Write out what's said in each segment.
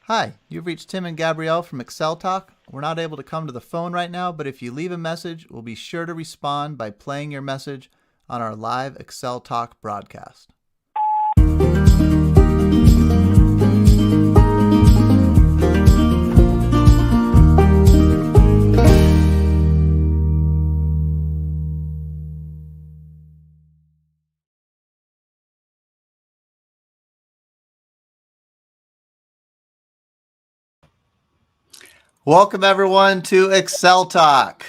Hi, you've reached Tim and Gabriel from Excel Talk. We're not able to come to the phone right now, but if you leave a message, we'll be sure to respond by playing your message on our live Excel Talk broadcast. Welcome everyone to Excel Talk.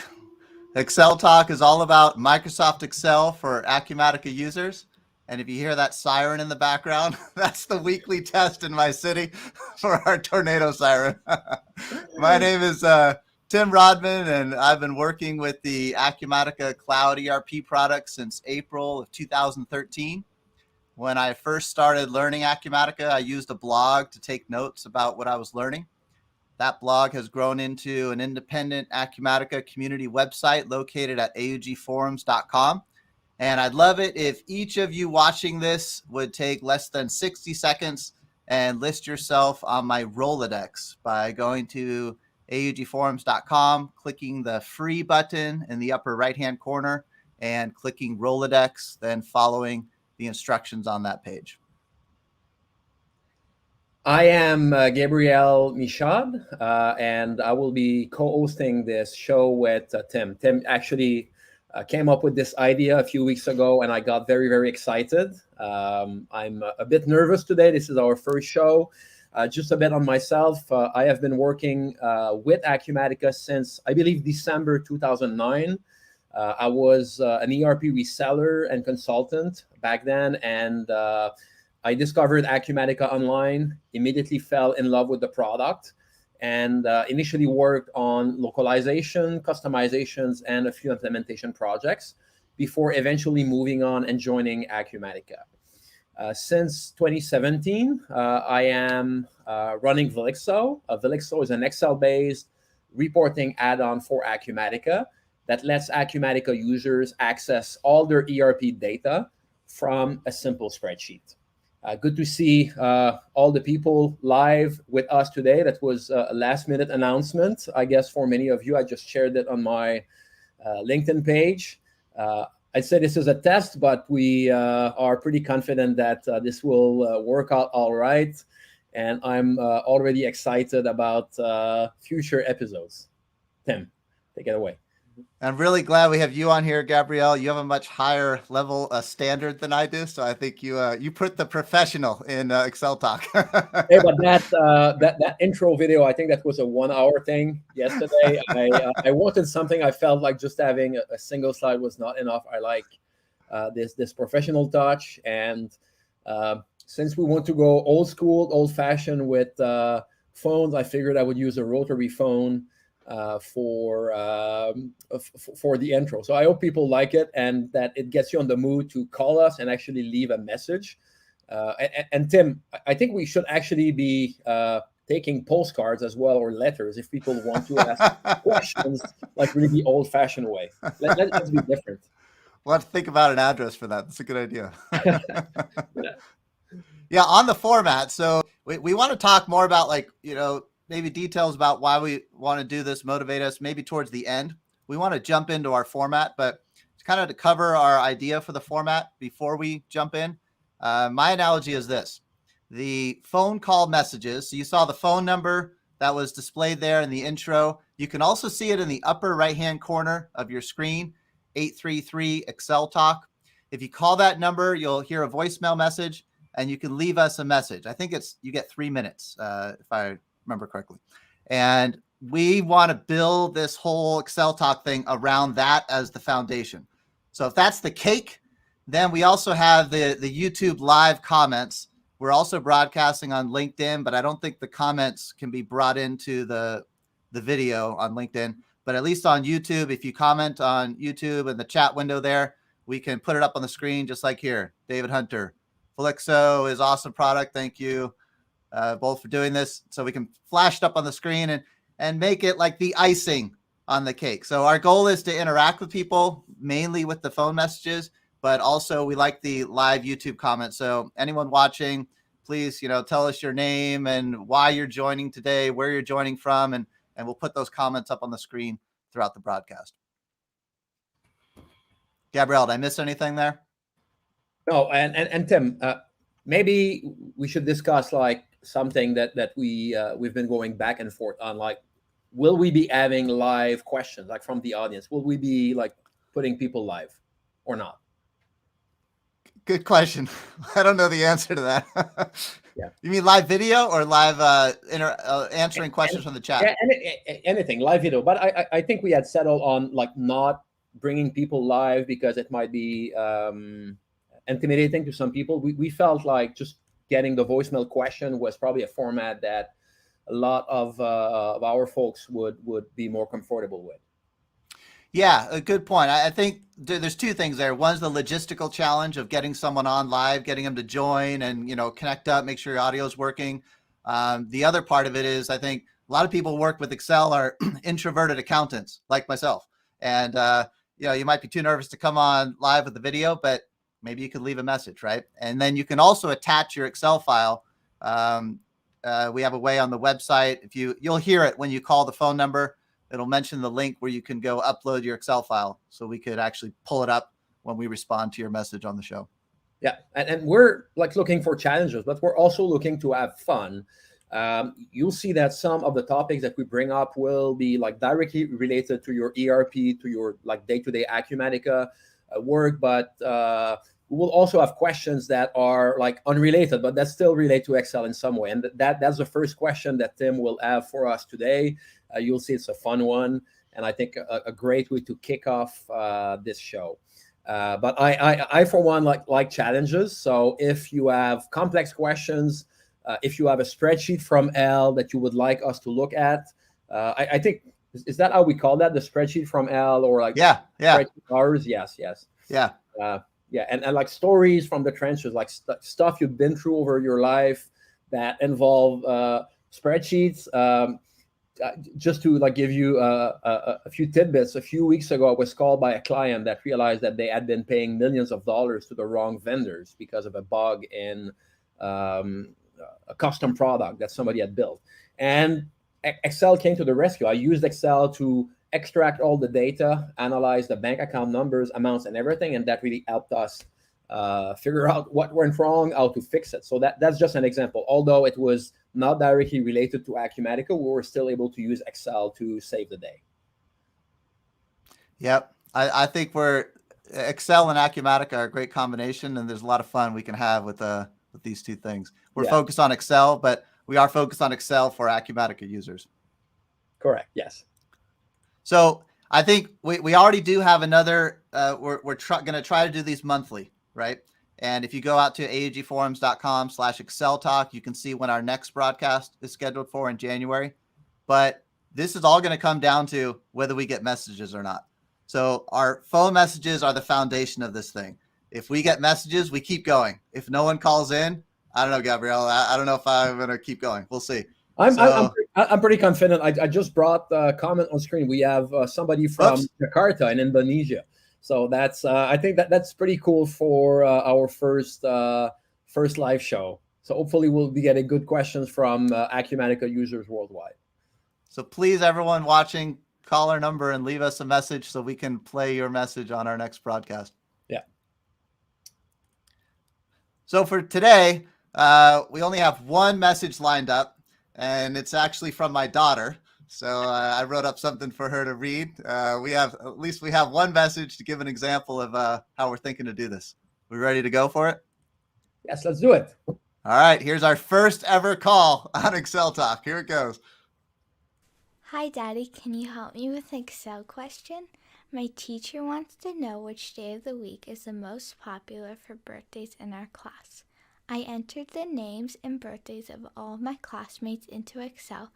Excel Talk is all about Microsoft Excel for Acumatica users. And if you hear that siren in the background, that's the weekly test in my city for our tornado siren. My name is Tim Rodman, and I've been working with the Acumatica Cloud ERP product since April of 2013. When I first started learning Acumatica, I used a blog to take notes about what I was learning. That blog has grown into an independent Acumatica community website located at augforums.com. And I'd love it if each of you watching this would take less than 60 seconds and list yourself on my Rolodex by going to augforums.com, clicking the free button in the upper right-hand corner and clicking Rolodex, then following the instructions on that page. I am Gabriel Michaud, and I will be co-hosting this show with Tim. Tim actually came up with this idea a few weeks ago, and I got very, very excited. I'm a bit nervous today. This is our first show. Just a bit on myself. I have been working with Acumatica since, I believe, December 2009. I was an ERP reseller and consultant back then, and I discovered Acumatica online, immediately fell in love with the product, and initially worked on localization, customizations, and a few implementation projects before eventually moving on and joining Acumatica. Since 2017, I am running Velixo. Velixo is an Excel-based reporting add-on for Acumatica that lets Acumatica users access all their ERP data from a simple spreadsheet. Good to see all the people live with us today. That was a last-minute announcement, I guess, for many of you. I just shared it on my LinkedIn page. I'd say this is a test, but we are pretty confident that this will work out all right. And I'm already excited about future episodes. Tim, take it away. I'm really glad we have you on here, Gabrielle. You have a much higher level standard than I do, so I think you put the professional in Excel Talk. Hey, but that intro video, I think that was a 1 hour thing yesterday. I wanted something. I felt like just having a single slide was not enough. I like this professional touch, and since we want to go old school, old fashioned with phones, I figured I would use a rotary phone for the intro. So I hope people like it and that it gets you on the mood to call us and actually leave a message. And Tim, I think we should actually be taking postcards as well, or letters, if people want to ask questions like really the old-fashioned way. Let's be different. We'll have to think about an address for that. That's a good idea. Yeah, on the format. So we want to talk more about, like, maybe details about why we want to do this, motivate us, maybe towards the end. We want to jump into our format, but kind of to cover our idea for the format before we jump in. My analogy is this: the phone call messages. So you saw the phone number that was displayed there in the intro. You can also see it in the upper right-hand corner of your screen, 833 Excel Talk. If you call that number, you'll hear a voicemail message and you can leave us a message. I think you get 3 minutes, if I remember correctly. And we want to build this whole Excel Talk thing around that as the foundation. So if that's the cake, then we also have the YouTube live comments. We're also broadcasting on LinkedIn, but I don't think the comments can be brought into the video on LinkedIn. But at least on YouTube, if you comment on YouTube in the chat window there, we can put it up on the screen just like here. David Hunter, Velixo is awesome product. Thank you both for doing this. So we can flash it up on the screen and make it like the icing on the cake. So our goal is to interact with people, mainly with the phone messages, but also we like the live YouTube comments. So anyone watching, please, tell us your name and why you're joining today, where you're joining from, and we'll put those comments up on the screen throughout the broadcast. Gabrielle, did I miss anything there? No, and Tim, maybe we should discuss like something that we've been going back and forth on. Like, will we be having live questions like from the audience? Will we be like putting people live or not? Good question. I don't know the answer to that. Yeah. You mean live video or live answering questions from the chat? Anything, live video. But I think we had settled on like not bringing people live because it might be intimidating to some people. We felt like just getting the voicemail question was probably a format that a lot of our folks would be more comfortable with. Yeah, a good point. I think there's two things there. One's the logistical challenge of getting someone on live, getting them to join and, connect up, make sure your audio is working. The other part of it is I think a lot of people work with Excel are introverted accountants like myself. And, you might be too nervous to come on live with the video, but maybe you could leave a message, right? And then you can also attach your Excel file. We have a way on the website. You'll hear it when you call the phone number. It'll mention the link where you can go upload your Excel file so we could actually pull it up when we respond to your message on the show. Yeah. And we're like looking for challenges, but we're also looking to have fun. You'll see that some of the topics that we bring up will be like directly related to your ERP, to your like day-to-day Acumatica work, but we will also have questions that are like unrelated, but that still relate to Excel in some way. And that's the first question that Tim will have for us today. You'll see it's a fun one, and I think a great way to kick off this show. But I for one like challenges. So if you have complex questions, if you have a spreadsheet from L that you would like us to look at, I think is that how we call that, the spreadsheet from L, or like ours? Yes. Yeah. Yeah, and like stories from the trenches, like stuff you've been through over your life that involve spreadsheets. Just to like give you a few tidbits, a few weeks ago, I was called by a client that realized that they had been paying millions of dollars to the wrong vendors because of a bug in a custom product that somebody had built. And Excel came to the rescue. I used Excel to extract all the data, analyze the bank account numbers, amounts, and everything, and that really helped us figure out what went wrong, how to fix it. So that's just an example. Although it was not directly related to Acumatica, we were still able to use Excel to save the day. Yep. I think Excel and Acumatica are a great combination, and there's a lot of fun we can have with these two things. We're focused on Excel, but we are focused on Excel for Acumatica users. Correct. Yes. So I think we already do have another, we're going to try to do these monthly, right? And if you go out to aagforums.com/Excel Talk, you can see when our next broadcast is scheduled for in January. But this is all going to come down to whether we get messages or not. So our phone messages are the foundation of this thing. If we get messages, we keep going. If no one calls in, I don't know, Gabrielle. I don't know if I'm going to keep going. We'll see. I'm pretty confident. I just brought a comment on screen. We have somebody from Jakarta in Indonesia. So that's I think that's pretty cool for our first live show. So hopefully we'll be getting good questions from Acumatica users worldwide. So please, everyone watching, call our number and leave us a message so we can play your message on our next broadcast. Yeah. So for today, we only have one message lined up, and it's actually from my daughter. So I wrote up something for her to read. We have one message to give an example of how we're thinking to do this. We ready to go for it? Yes, let's do it. All right, here's our first ever call on Excel Talk. Here it goes. Hi, Daddy. Can you help me with an Excel question? My teacher wants to know which day of the week is the most popular for birthdays in our class. I entered the names and birthdays of all of my classmates into Excel,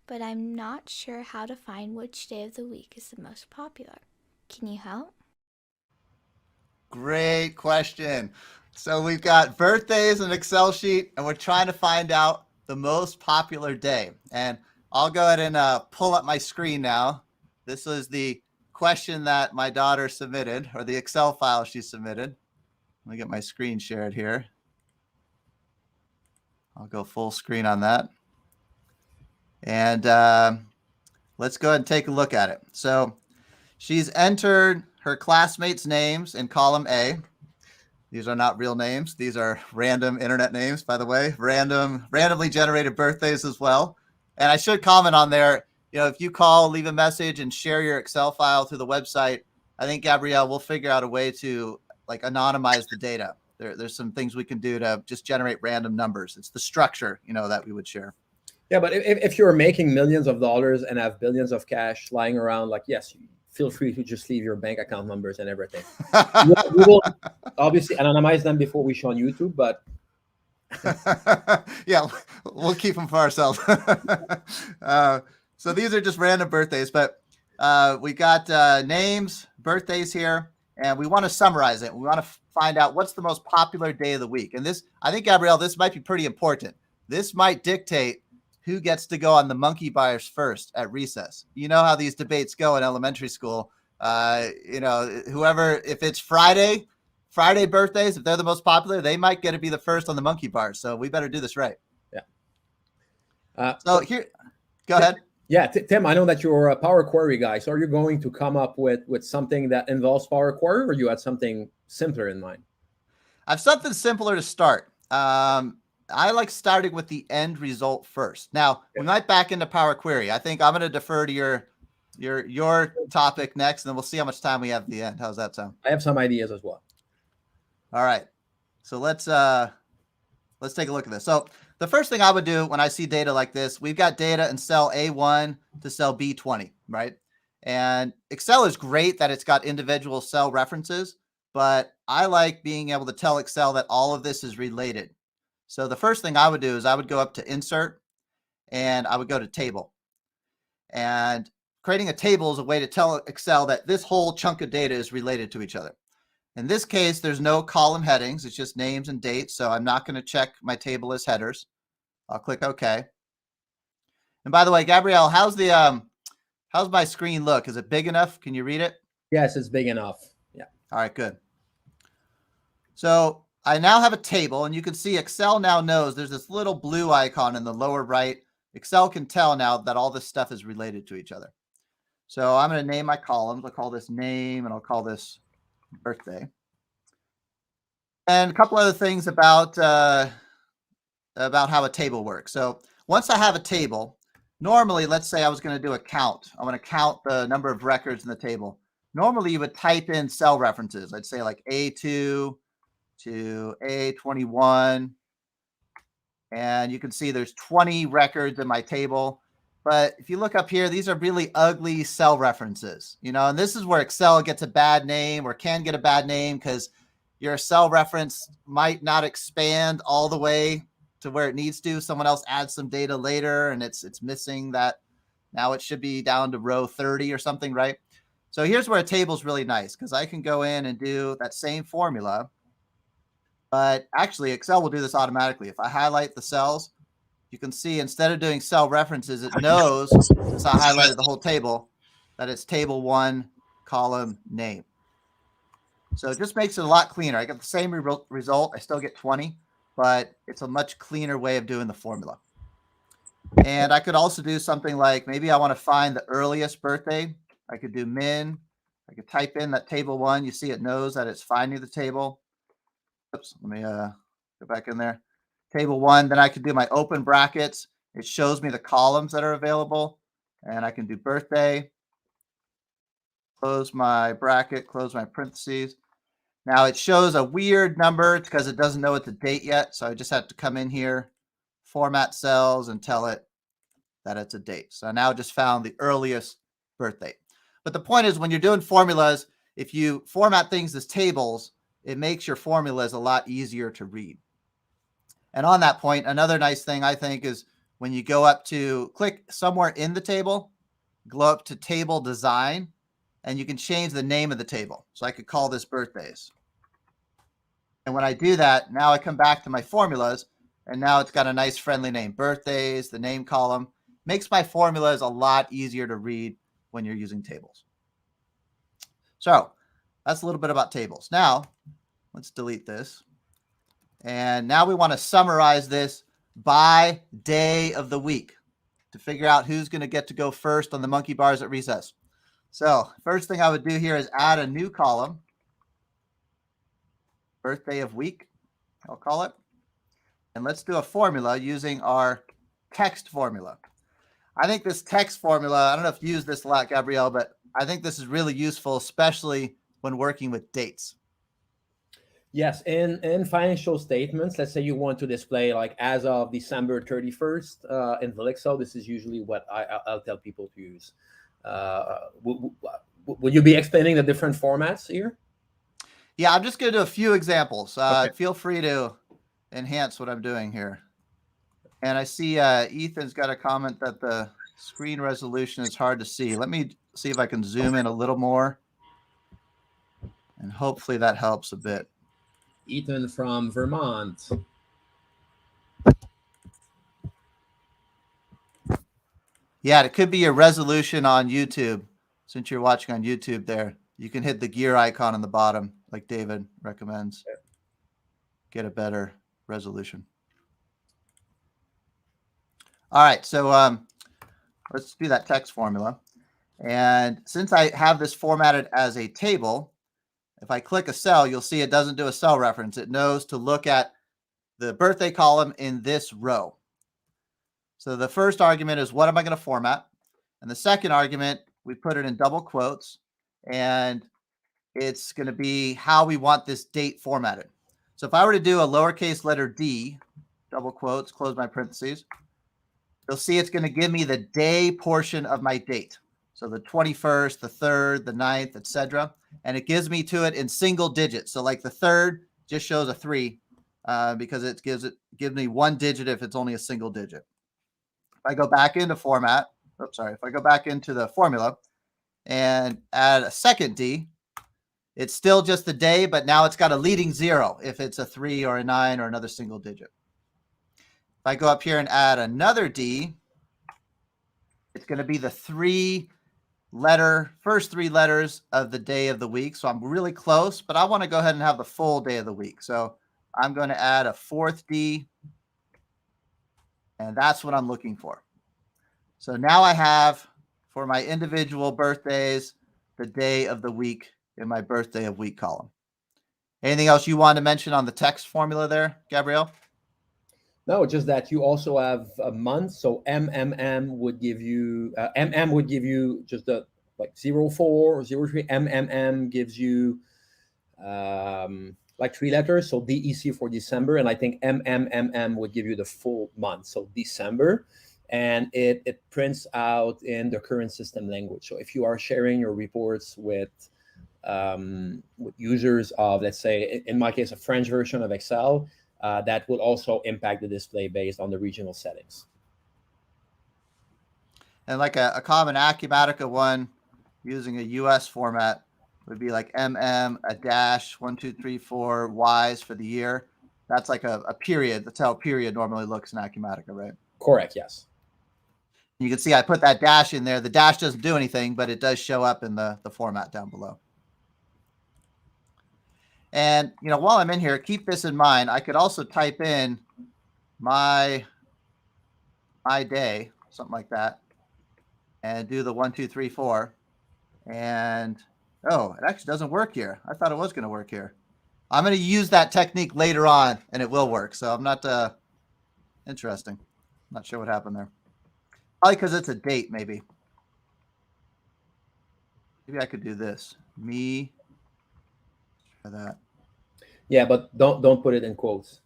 but I'm not sure how to find which day of the week is the most popular. Can you help? Great question. So we've got birthdays in an Excel sheet, and we're trying to find out the most popular day. And I'll go ahead and pull up my screen now. This is the question that my daughter submitted, or the Excel file she submitted. Let me get my screen shared here. I'll go full screen on that. And let's go ahead and take a look at it. So she's entered her classmates' names in column A. These are not real names. These are random internet names, by the way, randomly generated birthdays as well. And I should comment on there, if you call, leave a message, and share your Excel file through the website, I think Gabrielle will figure out a way to like anonymize the data. There's some things we can do to just generate random numbers. It's the structure, that we would share. Yeah, but if you're making millions of dollars and have billions of cash lying around, like, yes, feel free to just leave your bank account numbers and everything. we will obviously anonymize them before we show on YouTube, but yeah, we'll keep them for ourselves. So these are just random birthdays, but we got names, birthdays here, and we want to summarize it. We want to find out what's the most popular day of the week. And this, I think, Gabrielle, this might be pretty important. This might dictate who gets to go on the monkey bars first at recess. You know how these debates go in elementary school. Whoever, if it's Friday birthdays, if they're the most popular, they might get to be the first on the monkey bars. So we better do this right. Yeah. So here, go ahead. Yeah, Tim, I know that you're a Power Query guy. So are you going to come up with something that involves Power Query, or you had something simpler in mind? I have something simpler to start. I like starting with the end result first. Now, we might back into Power Query. I think I'm going to defer to your topic next, and then we'll see how much time we have at the end. How's that sound? I have some ideas as well. All right. So let's take a look at this. So the first thing I would do when I see data like this, we've got data in cell A1 to cell B20, right? And Excel is great that it's got individual cell references, but I like being able to tell Excel that all of this is related. So the first thing I would do is I would go up to Insert, and I would go to Table. And creating a table is a way to tell Excel that this whole chunk of data is related to each other. In this case, there's no column headings. It's just names and dates. So I'm not going to check my table as headers. I'll click OK. And by the way, Gabrielle, how's my screen look? Is it big enough? Can you read it? Yes, it's big enough. Yeah. All right, good. So I now have a table, and you can see Excel now knows there's this little blue icon in the lower right. Excel can tell now that all this stuff is related to each other. So I'm going to name my columns. I'll call this name, and I'll call this birthday. And a couple other things about how a table works. So once I have a table, normally, let's say I was going to do a count. I want to count the number of records in the table. Normally, you would type in cell references. I'd say like A2 to A21. And you can see there's 20 records in my table. But if you look up here, these are really ugly cell references, and this is where Excel gets a bad name, or can get a bad name, because your cell reference might not expand all the way to where it needs to. Someone else adds some data later, and it's missing that. Now it should be down to row 30 or something, right? So here's where a table is really nice, because I can go in and do that same formula. But actually, Excel will do this automatically. If I highlight the cells, you can see instead of doing cell references, it knows, since I highlighted the whole table, that it's table 1, column name. So it just makes it a lot cleaner. I get the same result. I still get 20, but it's a much cleaner way of doing the formula. And I could also do something like, maybe I want to find the earliest birthday. I could do min. I could type in that table 1. You see it knows that it's finding the table. Oops, let me go back in there. Table 1, then I can do my open brackets. It shows me the columns that are available, and I can do birthday, close my bracket, close my parentheses. Now it shows a weird number because it doesn't know it's a date yet, so I just have to come in here, format cells, and tell it that it's a date. So now I just found the earliest birthday. But the point is, when you're doing formulas, if you format things as tables, it makes your formulas a lot easier to read. And on that point, another nice thing I think is when you go up to click somewhere in the table, go up to table design, and you can change the name of the table. So I could call this birthdays. And when I do that, now I come back to my formulas, and now it's got a nice friendly name, birthdays, the name column. Makes my formulas a lot easier to read when you're using tables. So that's a little bit about tables. Now, let's delete this. And now we want to summarize this by day of the week to figure out who's going to get to go first on the monkey bars at recess. So first thing I would do here is add a new column, birthday of week, I'll call it. And let's do a formula using our text formula. I think this text formula, I don't know if you use this a lot, Gabrielle, but I think this is really useful, especially when working with dates. Yes, in financial statements, let's say you want to display like as of December 31st in the Excel, this is usually what I'll tell people to use. Would you be explaining the different formats here? Yeah, I'm just going to do a few examples. Okay. Feel free to enhance what I'm doing here. And I see Ethan's got a comment that the screen resolution is hard to see. Let me see if I can zoom in a little more. And hopefully that helps a bit. Ethan from Vermont. Yeah, it could be your resolution on YouTube. Since you're watching on YouTube there, you can hit the gear icon on the bottom, like David recommends. Get a better resolution. All right, so let's do that text formula. And since I have this formatted as a table, if I click a cell, you'll see it doesn't do a cell reference. It knows to look at the birthday column in this row. So the first argument is what am I going to format? And the second argument, we put it in double quotes, and it's going to be how we want this date formatted. So if I were to do a lowercase letter d, double quotes, close my parentheses, you'll see it's going to give me the day portion of my date. So the 21st, the 3rd, the 9th, etc. And it gives me to it in single digits. So like the 3rd just shows a 3 because it gives me one digit if it's only a single digit. If I go back into format, if I go back into the formula and add a second D, it's still just the day, but now it's got a leading 0 if it's a 3 or a 9 or another single digit. If I go up here and add another D, it's going to be the first 3 letters of the day of the week. So I'm really close, but I want to go ahead and have the full day of the week. So I'm going to add a 4th D, and that's what I'm looking for. So now I have, for my individual birthdays, the day of the week in my birthday of week column. Anything else you want to mention on the text formula there, Gabrielle? No, just that you also have a month. So MMM would give you MM would give you just the like 04, 03. MMM gives you like 3 letters. So DEC for December, and I think MMMM would give you the full month. So December, and it prints out in the current system language. So if you are sharing your reports with users of, let's say, in my case, a French version of Excel, that will also impact the display based on the regional settings. And like a common Acumatica one using a US format would be like MM, a dash, 1, 2, 3, 4 Ys for the year. That's like a period. That's how a period normally looks in Acumatica, right? Correct, yes. You can see I put that dash in there. The dash doesn't do anything, but it does show up in the format down below. And, while I'm in here, keep this in mind. I could also type in my day, something like that, and do the 1, 2, 3, 4. And, oh, it actually doesn't work here. I thought it was going to work here. I'm going to use that technique later on, and it will work. So I'm not interesting. Not sure what happened there. Probably because it's a date, maybe. Maybe I could do this. Me. Try that. Yeah, but don't put it in quotes.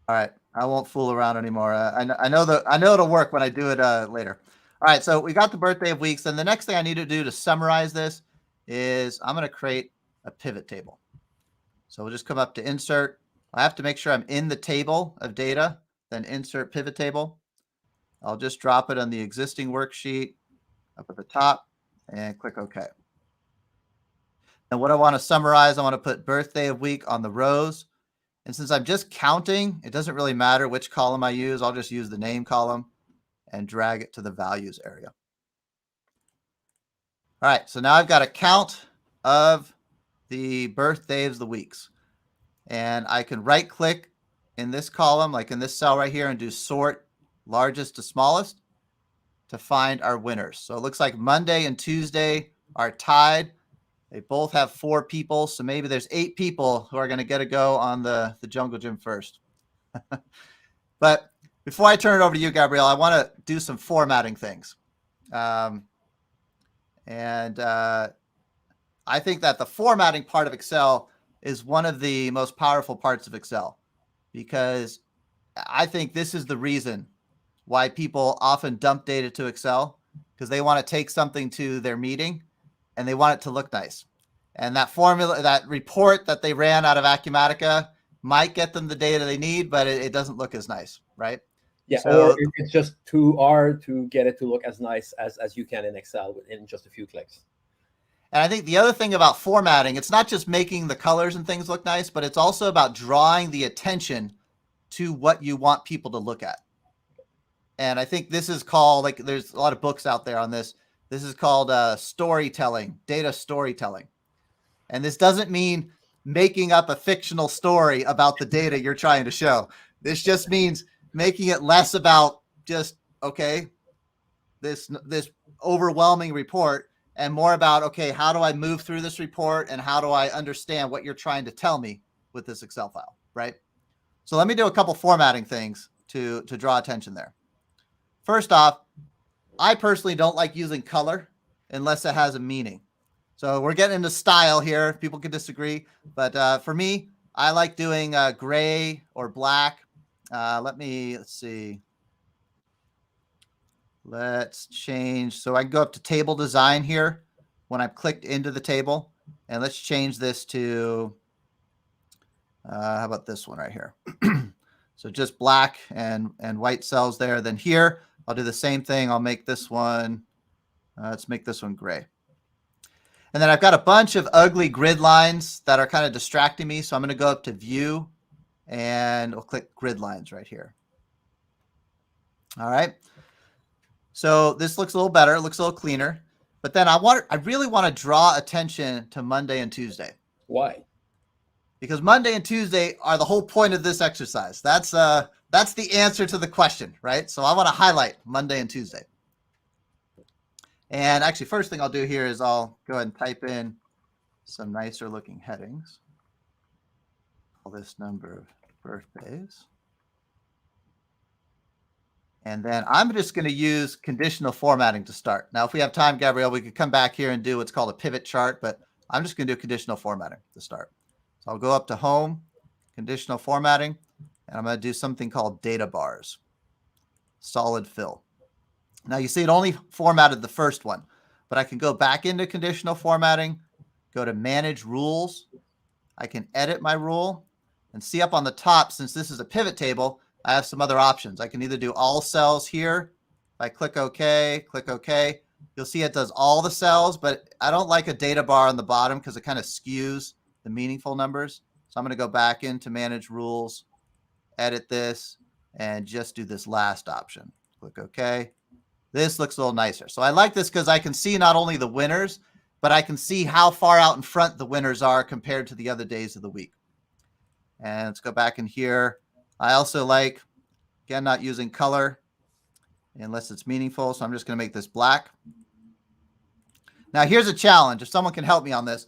All right, I won't fool around anymore. I know it'll work when I do it later. All right, so we got the birthday of weeks, and the next thing I need to do to summarize this is I'm going to create a pivot table. So we'll just come up to insert. I have to make sure I'm in the table of data, then insert pivot table. I'll just drop it on the existing worksheet up at the top and click OK. And what I want to summarize, I want to put birthday of week on the rows. And since I'm just counting, it doesn't really matter which column I use. I'll just use the name column and drag it to the values area. All right, so now I've got a count of the birthdays of the weeks. And I can right click in this column, like in this cell right here, and do sort largest to smallest to find our winners. So it looks like Monday and Tuesday are tied. They both have 4 people. So maybe there's 8 people who are going to get a go on the jungle gym first. But before I turn it over to you, Gabrielle, I want to do some formatting things. I think that the formatting part of Excel is one of the most powerful parts of Excel, because I think this is the reason why people often dump data to Excel, because they want to take something to their meeting and they want it to look nice. And that formula, that report that they ran out of Acumatica might get them the data they need, but it doesn't look as nice, right? Yeah, So, or it's just too hard to get it to look as nice as you can in Excel in just a few clicks. and I think the other thing about formatting, it's not just making the colors and things look nice, but it's also about drawing the attention to what you want people to look at. And I think this is called, like, there's a lot of books out there on this. This is called storytelling, data storytelling. And this doesn't mean making up a fictional story about the data you're trying to show. This just means making it less about just, okay, this overwhelming report, and more about, okay, how do I move through this report and how do I understand what you're trying to tell me with this Excel file, right? So let me do a couple formatting things to draw attention there. First off, I personally don't like using color unless it has a meaning. So we're getting into style here. People can disagree, but for me, I like doing gray or black. Let's see. Let's change. So I can go up to table design here when I've clicked into the table, and let's change this to, how about this one right here? So just black and white cells there. Then here, I'll do the same thing. I'll make this one, let's make this one gray. And then I've got a bunch of ugly grid lines that are kind of distracting me. So I'm going to go up to view and we'll click grid lines right here. All right. So this looks a little better. It looks a little cleaner. But then I really want to draw attention to Monday and Tuesday. Why? Because Monday and Tuesday are the whole point of this exercise. That's the answer to the question, right? So I want to highlight Monday and Tuesday. And actually, first thing I'll do here is I'll go ahead and type in some nicer looking headings. Call this number of birthdays. And then I'm just going to use conditional formatting to start. Now, if we have time, Gabrielle, we could come back here and do what's called a pivot chart, but I'm just going to do conditional formatting to start. So I'll go up to Home, Conditional Formatting, and I'm going to do something called data bars, solid fill. Now you see it only formatted the first one, but I can go back into conditional formatting, go to manage rules. I can edit my rule and see up on the top, since this is a pivot table, I have some other options. I can either do all cells here. If I click OK, you'll see it does all the cells, but I don't like a data bar on the bottom because it kind of skews the meaningful numbers. So I'm going to go back into manage rules, edit this, and just do this last option. Click OK. This looks a little nicer. So I like this because I can see not only the winners, but I can see how far out in front the winners are compared to the other days of the week. And let's go back in here. I also like, again, not using color unless it's meaningful. So I'm just going to make this black. Now here's a challenge. If someone can help me on this,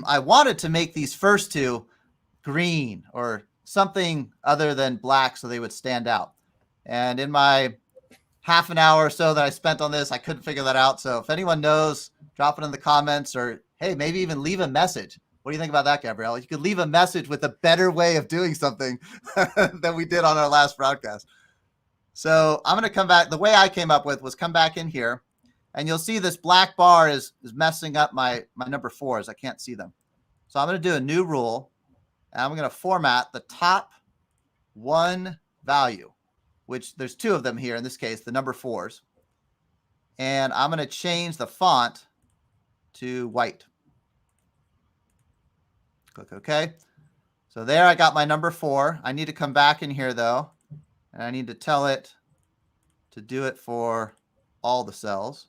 I wanted to make these first two green or something other than black so they would stand out. And in my half an hour or so that I spent on this, I couldn't figure that out. So if anyone knows, drop it in the comments, or hey, maybe even leave a message. What do you think about that, Gabrielle? You could leave a message with a better way of doing something than we did on our last broadcast. So I'm going to come back. The way I came up with was come back in here, and you'll see this black bar is messing up my number 4s. I can't see them. So I'm going to do a new rule, and I'm going to format the top one value, which there's 2 of them here, in this case, the number 4s. And I'm going to change the font to white. Click OK. So there I got my number 4. I need to come back in here, though, and I need to tell it to do it for all the cells.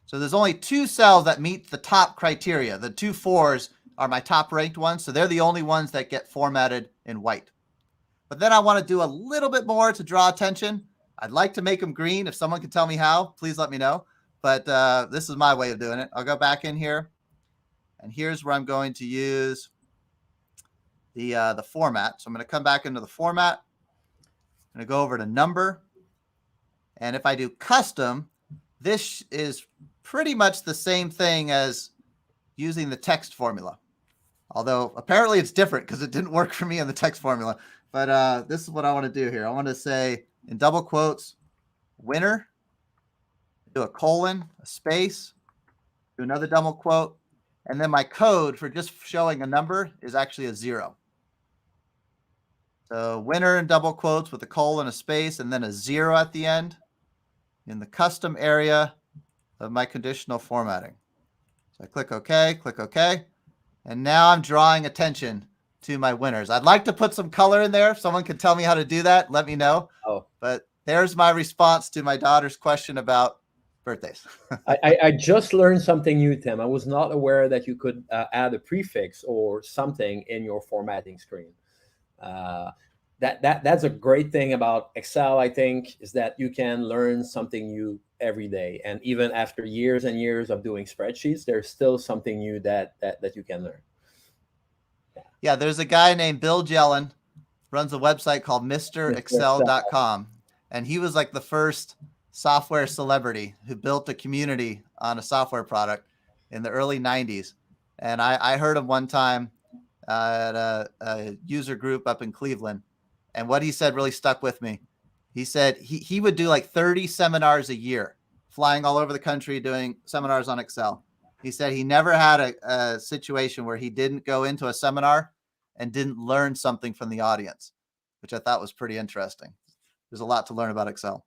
So there's only 2 cells that meet the top criteria. The 2 4s are my top ranked ones, so they're the only ones that get formatted in white. but then I want to do a little bit more to draw attention. I'd like to make them green. If someone can tell me how, please let me know. But this is my way of doing it. I'll go back in here, and here's where I'm going to use the format. So I'm going to come back into the format. I'm going to go over to number. And if I do custom, this is pretty much the same thing as using the text formula. Although apparently it's different because it didn't work for me in the text formula. But this is what I want to do here. I want to say in double quotes, winner, do a colon, a space, do another double quote, and then my code for just showing a number is actually a 0. So winner in double quotes with a colon, a space, and then a 0 at the end in the custom area of my conditional formatting. So I click OK, and now I'm drawing attention to my winners. I'd like to put some color in there. If someone can tell me how to do that, let me know. But there's my response to my daughter's question about birthdays. I just learned something new, Tim. I was not aware that you could add a prefix or something in your formatting screen. That's a great thing about Excel, I think, is that you can learn something new every day. And even after years and years of doing spreadsheets, there's still something new that you can learn. Yeah, there's a guy named Bill Jelen, runs a website called MrExcel.com. And he was like the first software celebrity who built a community on a software product in the early 90s. And I heard him one time at a user group up in Cleveland. And what he said really stuck with me. He said he would do like 30 seminars a year, flying all over the country doing seminars on Excel. He said he never had a situation where he didn't go into a seminar and didn't learn something from the audience, which I thought was pretty interesting. There's a lot to learn about Excel.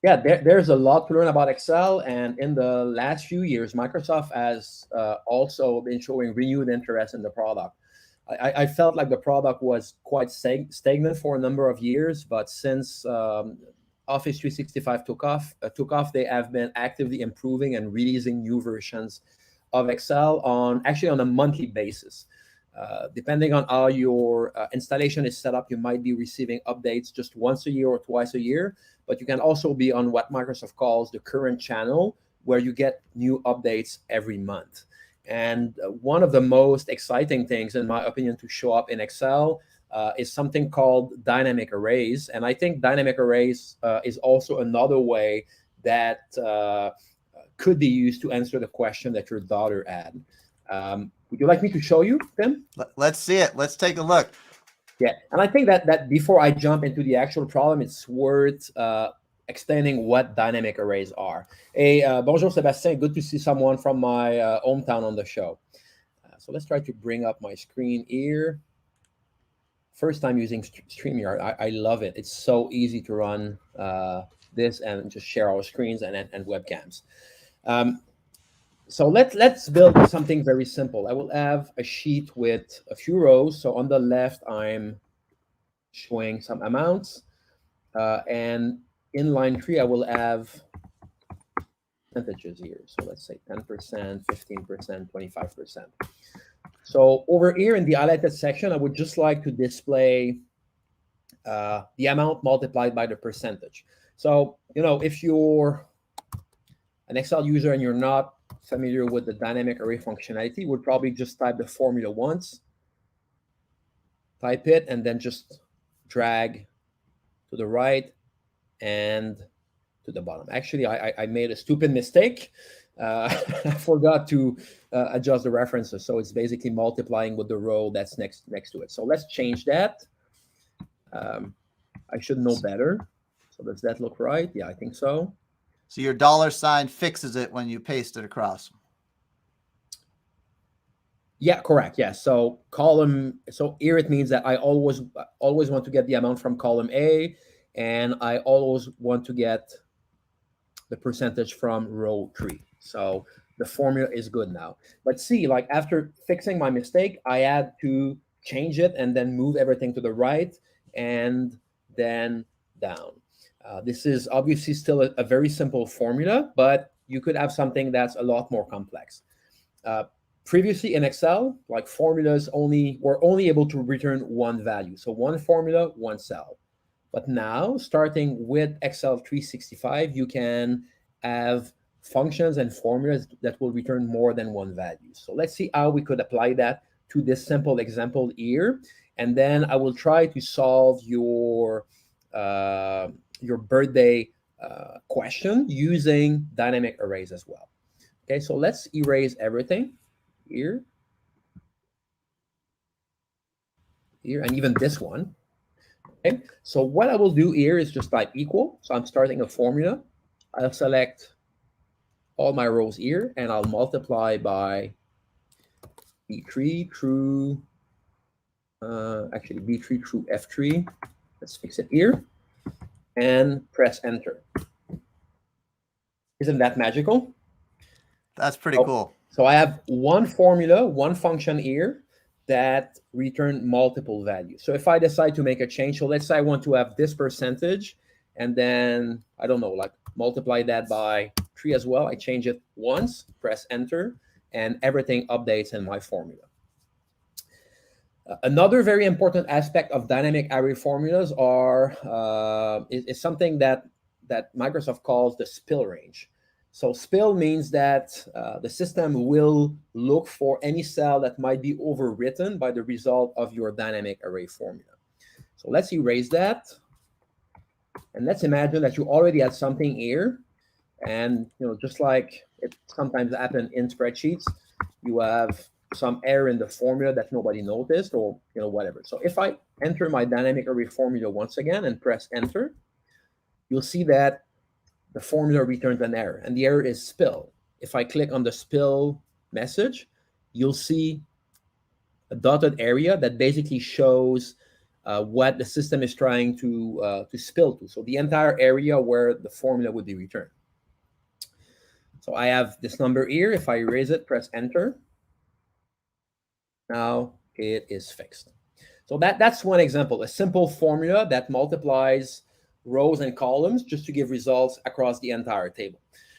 Yeah, there's a lot to learn about Excel. And in the last few years, Microsoft has also been showing renewed interest in the product. I felt like the product was quite stagnant for a number of years, but since Office 365 took off, they have been actively improving and releasing new versions of Excel on a monthly basis. Depending on how your installation is set up, you might be receiving updates just once a year or twice a year, but you can also be on what Microsoft calls the current channel, where you get new updates every month. And one of the most exciting things, in my opinion, to show up in Excel is something called dynamic arrays. And I think dynamic arrays is also another way that could be used to answer the question that your daughter had. Would you like me to show you, Tim? Let's see it. Let's take a look. Yeah, and I think that before I jump into the actual problem, it's worth explaining what dynamic arrays are. Hey, bonjour, Sébastien. Good to see someone from my hometown on the show. So let's try to bring up my screen here. First time using StreamYard. I love it. It's so easy to run this and just share our screens and webcams. So let's build something very simple. I will have a sheet with a few rows. So on the left, I'm showing some amounts. And in line 3, I will have percentages here. So let's say 10%, 15%, 25%. So over here in the highlighted section, I would just like to display the amount multiplied by the percentage. So, if you're an Excel user and you're not familiar with the dynamic array functionality, you would probably just type the formula once, type it, and then just drag to the right and to the bottom. Actually, I made a stupid mistake. I forgot to adjust the references. So it's basically multiplying with the row that's next to it. So let's change that. I should know better. So does that look right? Yeah, I think so. So your $ fixes it when you paste it across. Yeah, correct. Yeah. So here it means that I always want to get the amount from column A, and I always want to get the percentage from row 3. So the formula is good now. But see, like after fixing my mistake, I had to change it and then move everything to the right and then down. This is obviously still a very simple formula, but you could have something that's a lot more complex. Previously in Excel, like formulas were only able to return one value. So one formula, one cell. But now, starting with Excel 365, you can have functions and formulas that will return more than one value. So let's see how we could apply that to this simple example here. And then I will try to solve your birthday question using dynamic arrays as well. Okay, so let's erase everything here, and even this one. Okay, so what I will do here is just type equal. So I'm starting a formula. I'll select all my rows here, and I'll multiply by B3 through, actually B3 through F3. Let's fix it here, and press enter. Isn't that magical? That's pretty cool. So I have one formula, one function here that return multiple values. So if I decide to make a change, so let's say I want to have this percentage, and then, I don't know, like multiply that by 3 as well. I change it once, press enter, and everything updates in my formula. Another very important aspect of dynamic array formulas is something that Microsoft calls the spill range. So spill means that the system will look for any cell that might be overwritten by the result of your dynamic array formula. So let's erase that. And let's imagine that you already had something here. And just like it sometimes happens in spreadsheets, you have some error in the formula that nobody noticed, or whatever. So if I enter my dynamic array formula once again and press enter, you'll see that the formula returns an error, and the error is spill. If I click on the spill message, you'll see a dotted area that basically shows what the system is trying to spill to. So the entire area where the formula would be returned. So I have this number here. If I erase it, press enter. Now it is fixed. So that's one example, a simple formula that multiplies rows and columns just to give results across the entire table.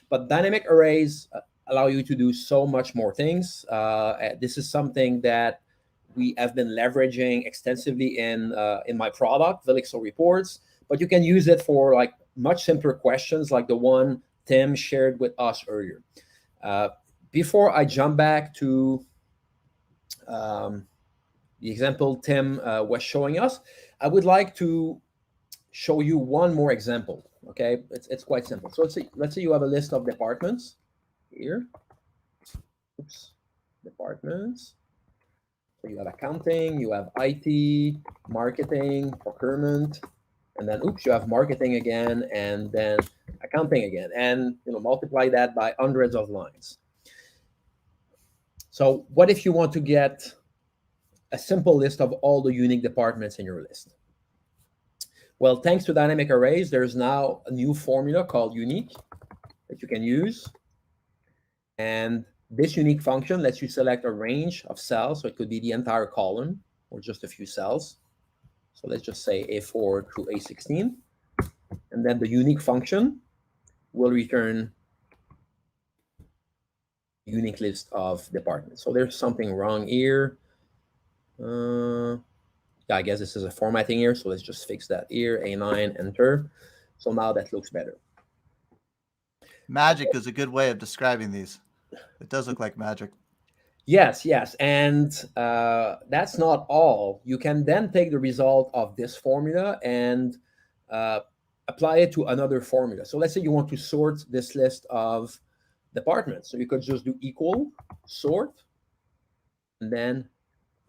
But dynamic arrays allow you to do so much more things. This is something that we have been leveraging extensively in my product, Vilixo Reports, but you can use it for like much simpler questions like the one Tim shared with us earlier. Before I jump back to the example Tim was showing us, I would like to show you one more example. Okay, it's quite simple. So let's say you have a list of departments here. Oops, departments. So you have accounting, you have IT, marketing, procurement, and then you have marketing again, and then accounting again, and multiply that by hundreds of lines. So what if you want to get a simple list of all the unique departments in your list? Well, thanks to dynamic arrays, there's now a new formula called unique that you can use. And this unique function lets you select a range of cells. So it could be the entire column or just a few cells. So let's just say A4 through A16. And then the unique function will return a unique list of departments. So there's something wrong here. Yeah, I guess this is a formatting here, so let's just fix that here. A9, enter. So now that looks better. Magic is a good way of describing these. It does look like magic. Yes, and that's not all. You can then take the result of this formula and apply it to another formula. So let's say you want to sort this list of departments. So you could just do equal, sort, and then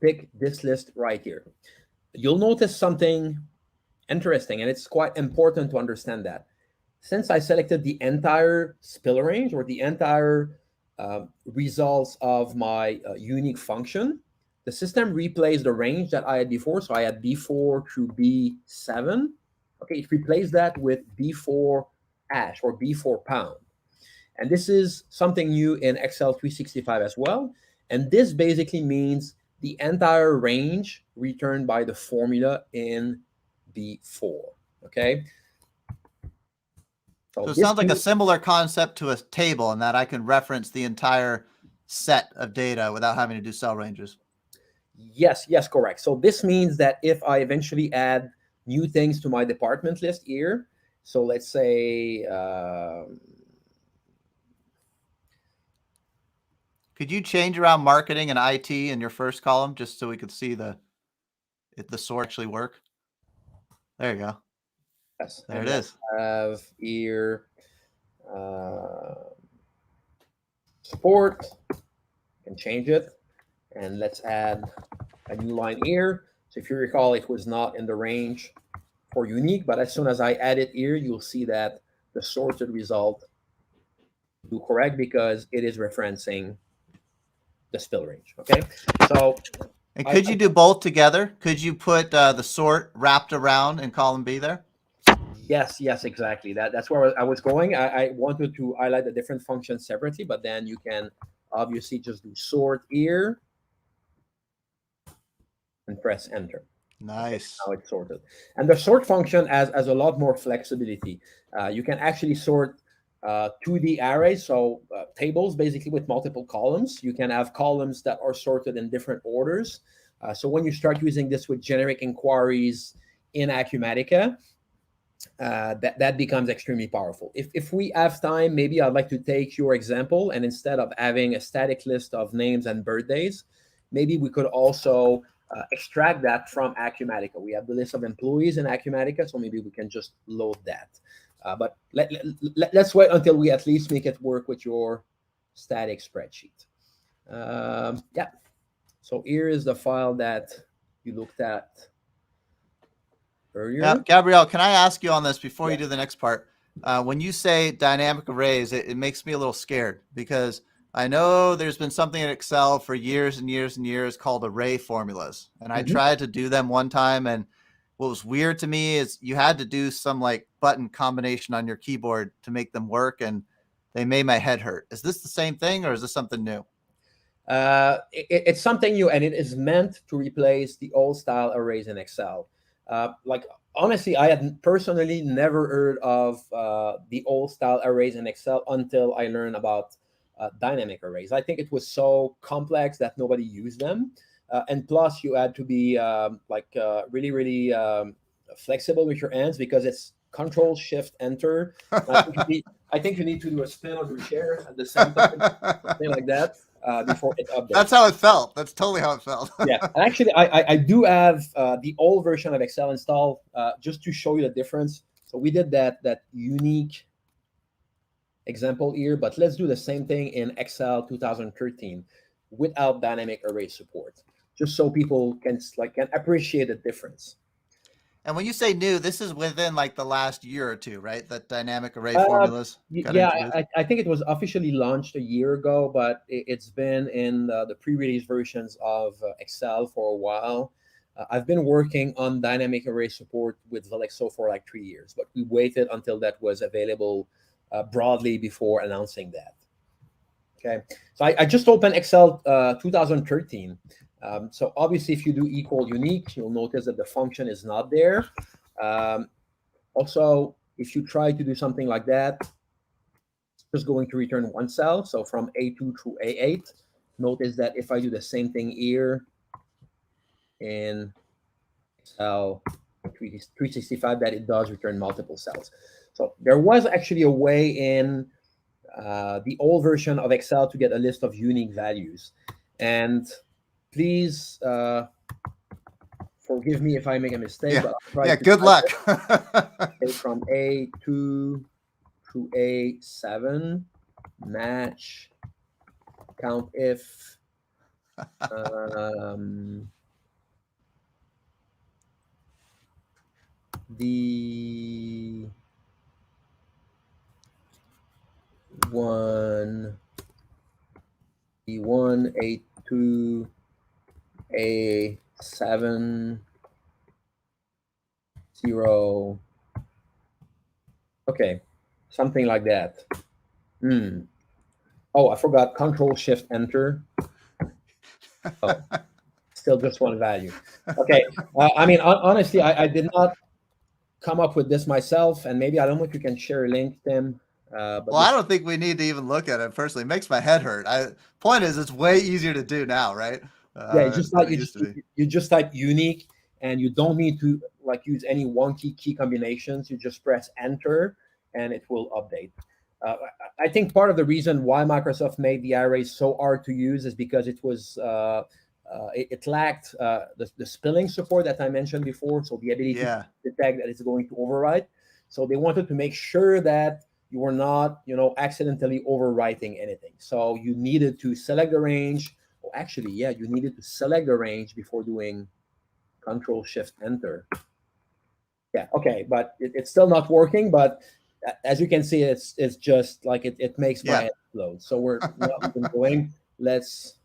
pick this list right here. You'll notice something interesting, and it's quite important to understand that. Since I selected the entire spill range or the entire results of my unique function, the system replaced the range that I had before. So I had B4 through B7. Okay, it replaced that with B4 hash or B4 pound. And this is something new in Excel 365 as well. And this basically means the entire range returned by the formula in B4. Okay. So it sounds like a similar concept to a table in that I can reference the entire set of data without having to do cell ranges. Yes, correct. So this means that if I eventually add new things to my department list here, so let's say, could you change around marketing and IT in your first column just so we could see if the sort actually work? There you go. yes, There and it let's is. have here support, and change it, and let's add a new line here. So if you recall, it was not in the range for unique, but as soon as I add it here, you'll see that the sorted result do correct because it is referencing the spill range. Okay, so And could you do both together? Could you put the sort wrapped around in column B there? yes, exactly. That's where I was going. I wanted to highlight the different functions separately, but then you can obviously just do sort here and press enter. Nice. Now it's sorted. And the sort function has a lot more flexibility. You can actually sort 2D arrays, so tables basically with multiple columns. You can have columns that are sorted in different orders. So when you start using this with generic inquiries in Acumatica, that becomes extremely powerful. If we have time, maybe I'd like to take your example, and instead of having a static list of names and birthdays, maybe we could also extract that from Acumatica. We have the list of employees in Acumatica, so maybe we can just load that. But let's wait until we at least make it work with your static spreadsheet. Yeah. So here is the file that you looked at earlier. Yeah, Gabriel, can I ask you on this before you Yeah. do the next part? When you say dynamic arrays, it makes me a little scared because I know there's been something in Excel for years and years and years called array formulas. And I tried to do them one time. And what was weird to me is you had to do some like button combination on your keyboard to make them work. And they made my head hurt. Is this the same thing or is this something new? It's something new, and it is meant to replace the old style arrays in Excel. Like honestly, I had personally never heard of the old style arrays in Excel until I learned about dynamic arrays. I think it was so complex that nobody used them, and plus you had to be really flexible with your hands because it's Control Shift Enter. I think you need to do a spin on your chair at the same time, something like that. Before it updates. That's how it felt. That's totally how it felt. Yeah, actually, I do have the old version of Excel installed just to show you the difference. So we did that unique example here, but let's do the same thing in Excel 2013 without dynamic array support, just so people can appreciate the difference. And when you say new, this is within like the last year or two, right? That dynamic array formulas. I think it was officially launched a year ago, but it's been in the pre-release versions of Excel for a while. I've been working on dynamic array support with Velexo for like 3 years, but we waited until that was available broadly before announcing that. Okay, so I just opened Excel 2013. So obviously, if you do equal unique, you'll notice that the function is not there. Also, if you try to do something like that, it's just going to return one cell. So from A2 through A8, notice that if I do the same thing here in Excel 365, that it does return multiple cells. So there was actually a way in the old version of Excel to get a list of unique values. And please forgive me if I make a mistake. Yeah, but I'll try to good luck. From A2 through A7, match, count if, the one, A2, A7, 0. Okay, something like that. Oh, I forgot Control Shift Enter. Oh, still just one value. Okay, I mean, honestly, I did not come up with this myself, and maybe I don't know if you can share a link, Tim. But Well, I don't think we need to even look at it personally. It makes my head hurt. Point is, it's way easier to do now, right? yeah, it's just Than like it used to be. you just type unique, and you don't need to like use any wonky key combinations. You just press enter, and it will update. I think part of the reason why Microsoft made the arrays so hard to use is because it lacked the spelling support that I mentioned before, so the ability Yeah. to detect that it's going to overwrite. So they wanted to make sure that you were not, accidentally overwriting anything. So you needed to select the range. Well, actually, yeah, you needed to select the range before doing Control Shift Enter. Yeah, okay, but it's still not working. But as you can see, it's just like it makes my head explode. So we're not even going. Let's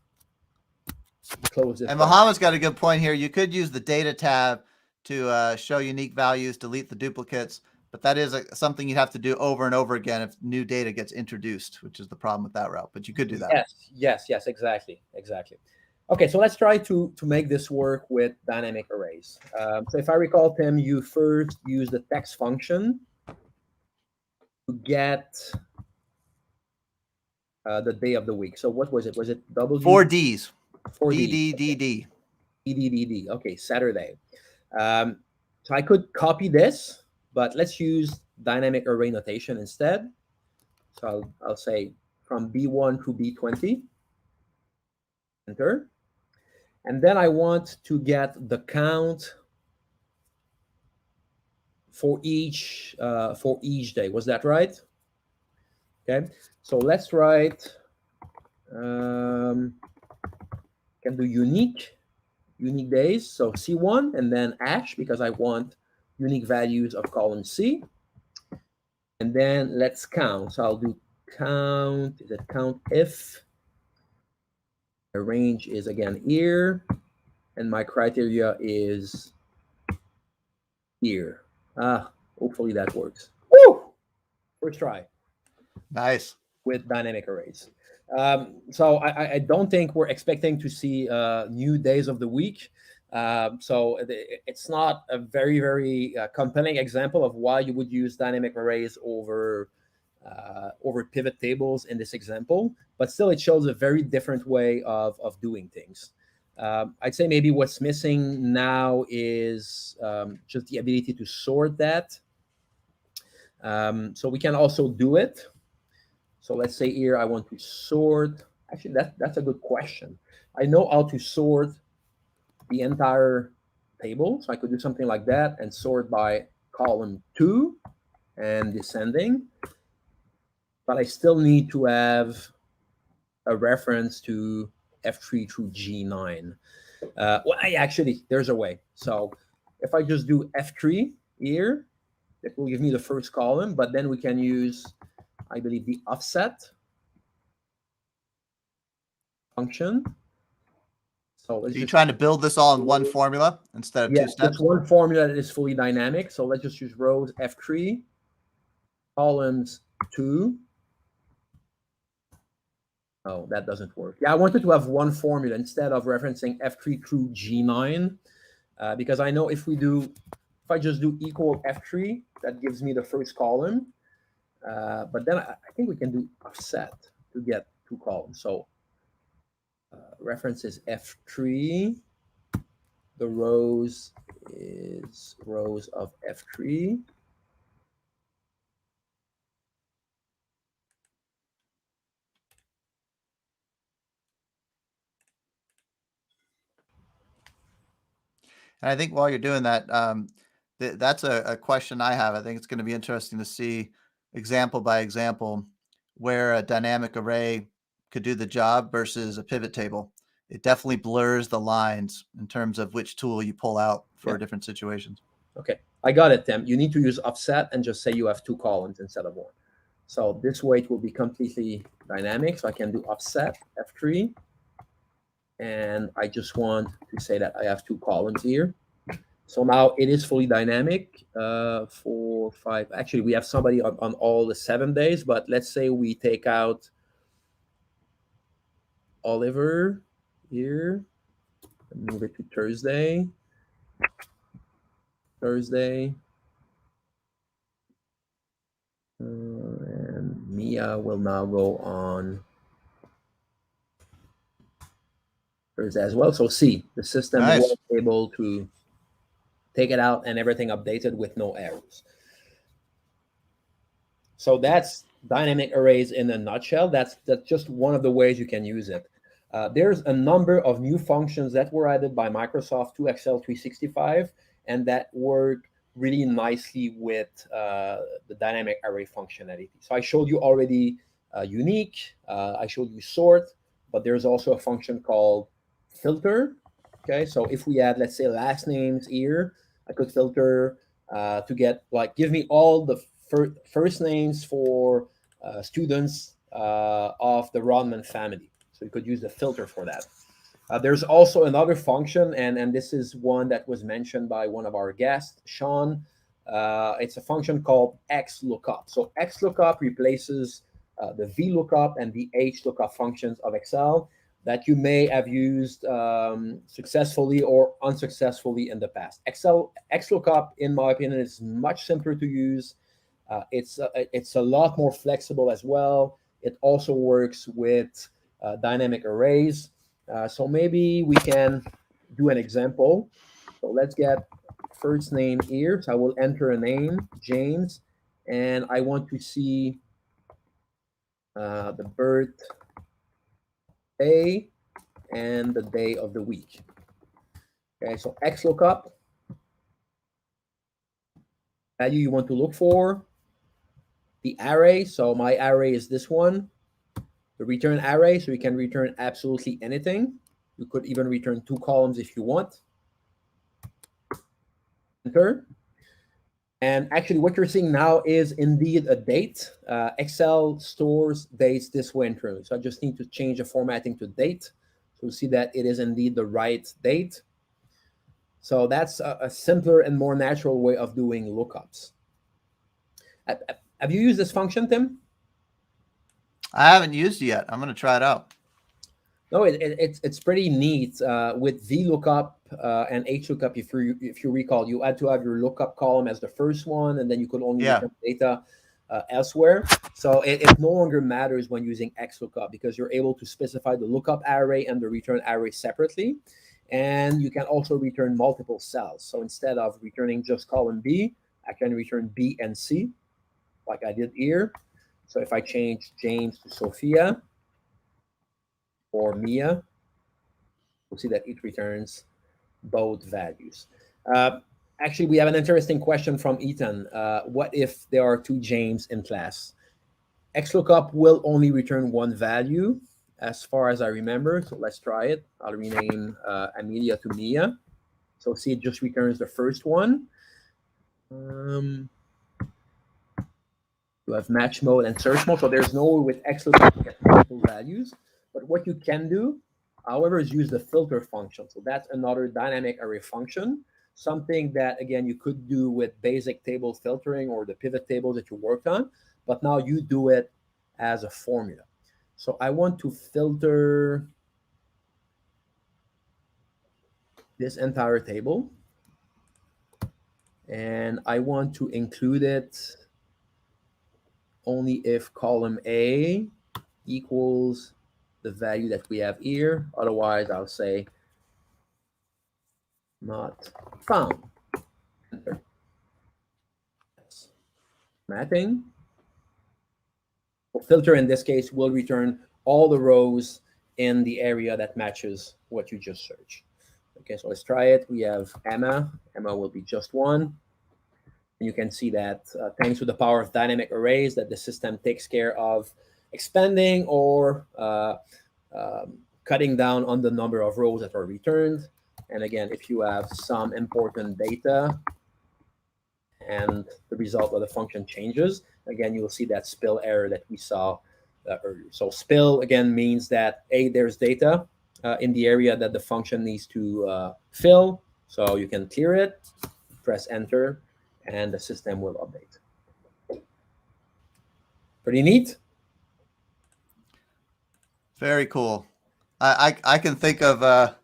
close this. And Mohammed's got a good point here. You could use the data tab to show unique values, delete the duplicates, but that is something you have to do over and over again if new data gets introduced, which is the problem with that route. But you could do that. Yes, exactly. Okay, so let's try to make this work with dynamic arrays. So if I recall, Tim, you first use the text function to get the day of the week. So what was it? Was it W? 4 Ds. 4 D, Ds. D, D, D. D. Okay, Saturday. So I could copy this, but let's use dynamic array notation instead. So I'll say from B1 to B20. Enter. And then I want to get the count for each day. Was that right? Okay. So let's write. Can do unique days. So C1 and then hash because I want unique values of column C. And then let's count. So I'll do count. Is it count if? The range is again here, and my criteria is here. Hopefully that works. Woo! First try. Nice. With dynamic arrays. So I don't think we're expecting to see new days of the week. So it's not a very, very compelling example of why you would use dynamic arrays over pivot tables in this example, but still it shows a very different way of doing things. I'd say maybe what's missing now is just the ability to sort that. So we can also do it. So let's say here I want to sort. Actually, that's a good question. I know how to sort the entire table. So I could do something like that and sort by column 2 and descending. But I still need to have a reference to F3 through G9. There's a way. So if I just do F3 here, it will give me the first column, but then we can use, I believe, the offset function. So you're trying to build this all in one formula instead of two steps? It's one formula that is fully dynamic. So let's just use rows F3, columns 2. Oh, that doesn't work. Yeah, I wanted to have one formula instead of referencing F3 through G9, because I know if I just do equal F3, that gives me the first column. But then I think we can do offset to get 2 columns. So reference is F3. The rows is rows of F3. And I think while you're doing that, that's a question I have. I think it's going to be interesting to see example by example where a dynamic array could do the job versus a pivot table. It definitely blurs the lines in terms of which tool you pull out for different situations. Okay, I got it, Tim. You need to use offset and just say you have 2 columns instead of 1. So this way it will be completely dynamic. So I can do offset F3. And I just want to say that I have 2 columns here. So now it is fully dynamic. 4, 5. Actually, we have somebody on all the 7 days, but let's say we take out Oliver here and move it to Thursday. And Mia will now go on Thursday as well. So see, the system Nice. was able to take it out and everything updated with no errors. So that's dynamic arrays in a nutshell. That's just one of the ways you can use it. There's a number of new functions that were added by Microsoft to Excel 365 and that work really nicely with the dynamic array functionality. So I showed you already unique, I showed you sort, but there's also a function called filter. Okay, so if we add, let's say, last names here, I could filter to get, like, give me all the first names for students of the Rodman family. So you could use the filter for that. There's also another function, and this is one that was mentioned by one of our guests, Sean. It's a function called XLOOKUP. So XLOOKUP replaces the VLOOKUP and the HLOOKUP functions of Excel that you may have used successfully or unsuccessfully in the past. XLOOKUP, in my opinion, is much simpler to use. It's a lot more flexible as well. It also works with dynamic arrays. So maybe we can do an example. So let's get first name here. So I will enter a name, James, and I want to see the birthday and the day of the week. Okay, so XLOOKUP, value you want to look for, the array. So my array is this one, the return array. So you can return absolutely anything. You could even return 2 columns if you want. Enter. And actually what you're seeing now is indeed a date. Excel stores dates this way internally. So I just need to change the formatting to date. So you see that it is indeed the right date. So that's a simpler and more natural way of doing lookups. Have you used this function, Tim? I haven't used it yet. I'm going to try it out. No, it's pretty neat. With VLOOKUP and HLOOKUP, if you recall, you had to have your lookup column as the first one, and then you could only return data elsewhere. So it no longer matters when using XLOOKUP because you're able to specify the lookup array and the return array separately. And you can also return multiple cells. So instead of returning just column B, I can return B and C, like I did here. So if I change James to Sophia or Mia, we'll see that it returns both values. Actually, we have an interesting question from Ethan. What if there are 2 James in class? XLOOKUP will only return 1 value, as far as I remember. So let's try it. I'll rename Amelia to Mia. So see, it just returns the first one. You have match mode and search mode. So there's no way with XLOOKUP to get multiple values. But what you can do, however, is use the filter function. So that's another dynamic array function, something that, again, you could do with basic table filtering or the pivot table that you worked on. But now you do it as a formula. So I want to filter this entire table. And I want to include it only if column A equals the value that we have here. Otherwise, I'll say not found. Enter. Mapping. Filter in this case will return all the rows in the area that matches what you just searched. Okay, so let's try it. We have Emma. Emma will be just 1. And you can see that thanks to the power of dynamic arrays that the system takes care of expanding or cutting down on the number of rows that are returned. And again, if you have some important data and the result of the function changes, again, you'll see that spill error that we saw earlier. So spill, again, means that there's data in the area that the function needs to fill. So you can clear it, press enter, and the system will update. Pretty neat. Very cool. I can think of a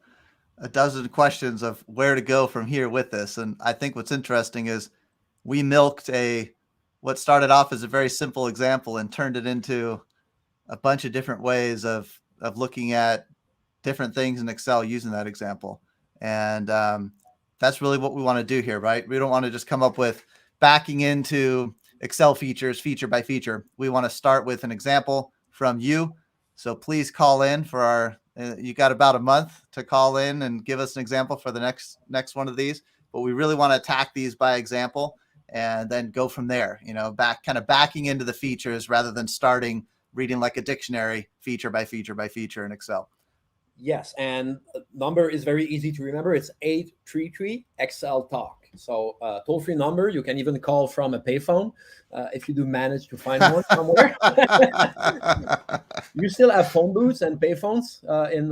dozen questions of where to go from here with this. And I think what's interesting is we milked a what started off as a very simple example and turned it into a bunch of different ways of looking at different things in Excel using that example. And that's really what we want to do here, right? We don't want to just come up with backing into Excel features, feature by feature. We want to start with an example from you. So please call in for our, you got about a month to call in and give us an example for the next one of these. But we really want to attack these by example and then go from there, backing into the features rather than starting reading like a dictionary feature by feature by feature in Excel. Yes, and number is very easy to remember. It's 833 Excel Talk. So toll-free number. You can even call from a payphone if you do manage to find one somewhere. You still have phone booths and payphones in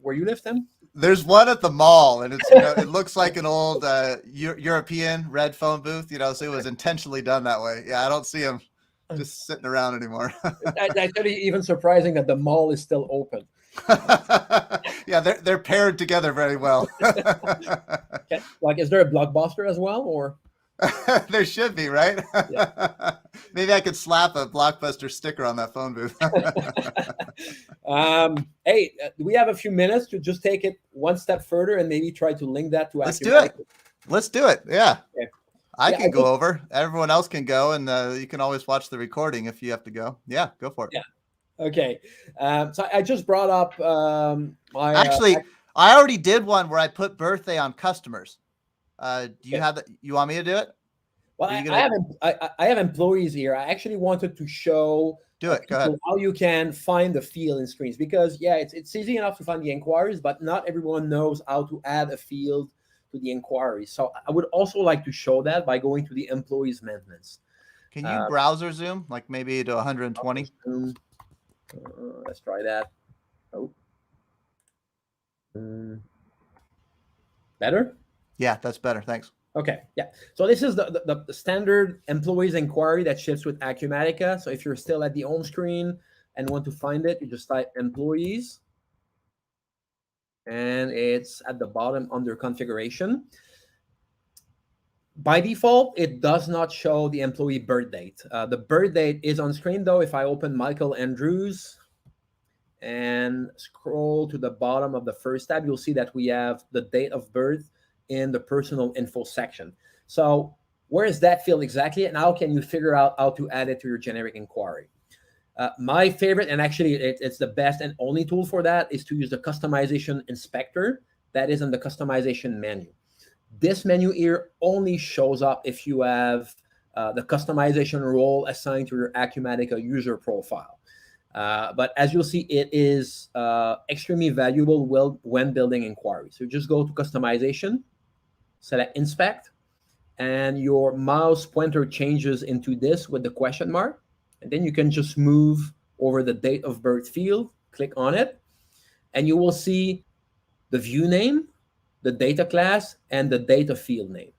where you live, Tim? There's one at the mall, and it's it looks like an old European red phone booth. So it was intentionally done that way. Yeah, I don't see them just sitting around anymore. It's actually even surprising that the mall is still open. Yeah, they're paired together very well. Okay. Like, is there a Blockbuster as well, or? There should be, right? Yeah. Maybe I could slap a Blockbuster sticker on that phone booth. Hey, we have a few minutes to just take it one step further and maybe try to link that to. Let's do it. Let's do it. Yeah. Okay. I can go over. Everyone else can go, and you can always watch the recording if you have to go. Yeah, go for it. Yeah. Okay. So I just brought up my. Actually, I already did one where I put birthday on customers. Do you have that? You want me to do it? Well, I have employees here. I actually wanted to show Go ahead. How you can find the field in screens, because it's easy enough to find the inquiries, but not everyone knows how to add a field to the inquiry. So I would also like to show that by going to the employees maintenance. Can you browser zoom, like maybe to 120? Let's try that. Better? Yeah, that's better. Thanks. Okay. Yeah. So this is the standard employees inquiry that ships with Acumatica. So if you're still at the home screen and want to find it, you just type employees. And it's at the bottom under configuration. By default, it does not show the employee birth date. The birth date is on screen, though. If I open Michael Andrews and scroll to the bottom of the first tab, you'll see that we have the date of birth in the personal info section. So where is that field exactly, and how can you figure out how to add it to your generic inquiry? My favorite, and actually it's the best and only tool for that, is to use the customization inspector that is in the customization menu. This menu here only shows up if you have the customization role assigned to your Acumatica user profile. But as you'll see, it is extremely valuable when building inquiries. So just go to customization, select inspect, and your mouse pointer changes into this with the question mark. And then you can just move over the date of birth field, click on it, and you will see the view name, the data class, and the data field name.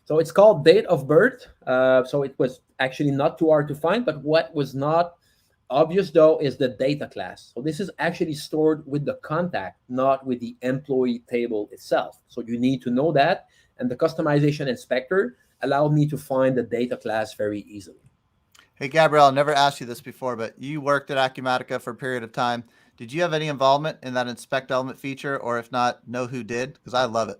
So it's called date of birth. So it was actually not too hard to find, but what was not obvious, though, is the data class. So this is actually stored with the contact, not with the employee table itself. So you need to know that. And the customization inspector allowed me to find the data class very easily. Hey, Gabriel, I never asked you this before, but you worked at Acumatica for a period of time. Did you have any involvement in that inspect element feature? Or if not, know who did? Because I love it.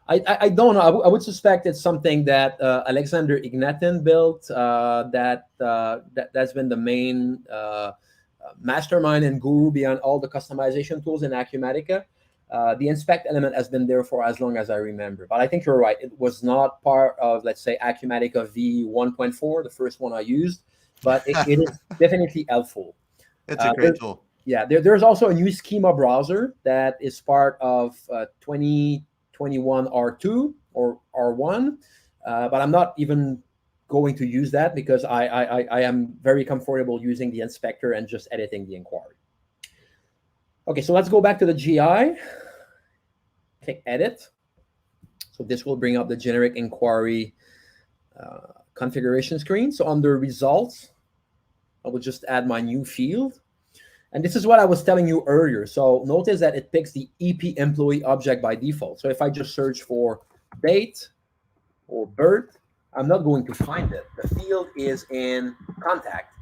I don't know. I would suspect it's something that Alexander Ignatin built. That's been the main mastermind and guru behind all the customization tools in Acumatica. The inspect element has been there for as long as I remember. But I think you're right. It was not part of, let's say, Acumatica v1.4, the first one I used. But it is definitely helpful. It's a great tool. Yeah, there's also a new schema browser that is part of 2021 R2 or R1, but I'm not even going to use that because I am very comfortable using the inspector and just editing the inquiry. Okay, so let's go back to the GI. Click Edit. So this will bring up the generic inquiry configuration screen. So under Results, I will just add my new field. And this is what I was telling you earlier. So notice that it picks the EP employee object by default. So if I just search for date or birth, I'm not going to find it. The field is in contact,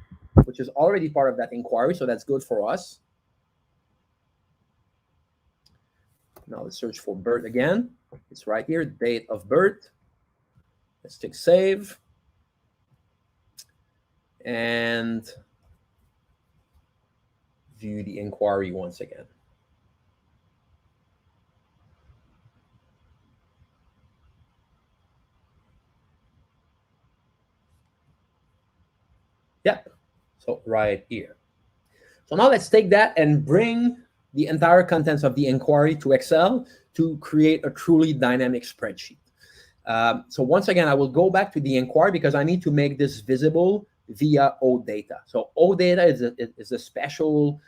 which is already part of that inquiry, so that's good for us. Now let's search for Bert again. It's right here, date of birth. Let's click save. And view the inquiry once again. Yep, so right here. So now let's take that and bring the entire contents of the inquiry to Excel to create a truly dynamic spreadsheet. So once again, I will go back to the inquiry because I need to make this visible via OData. So OData is a special,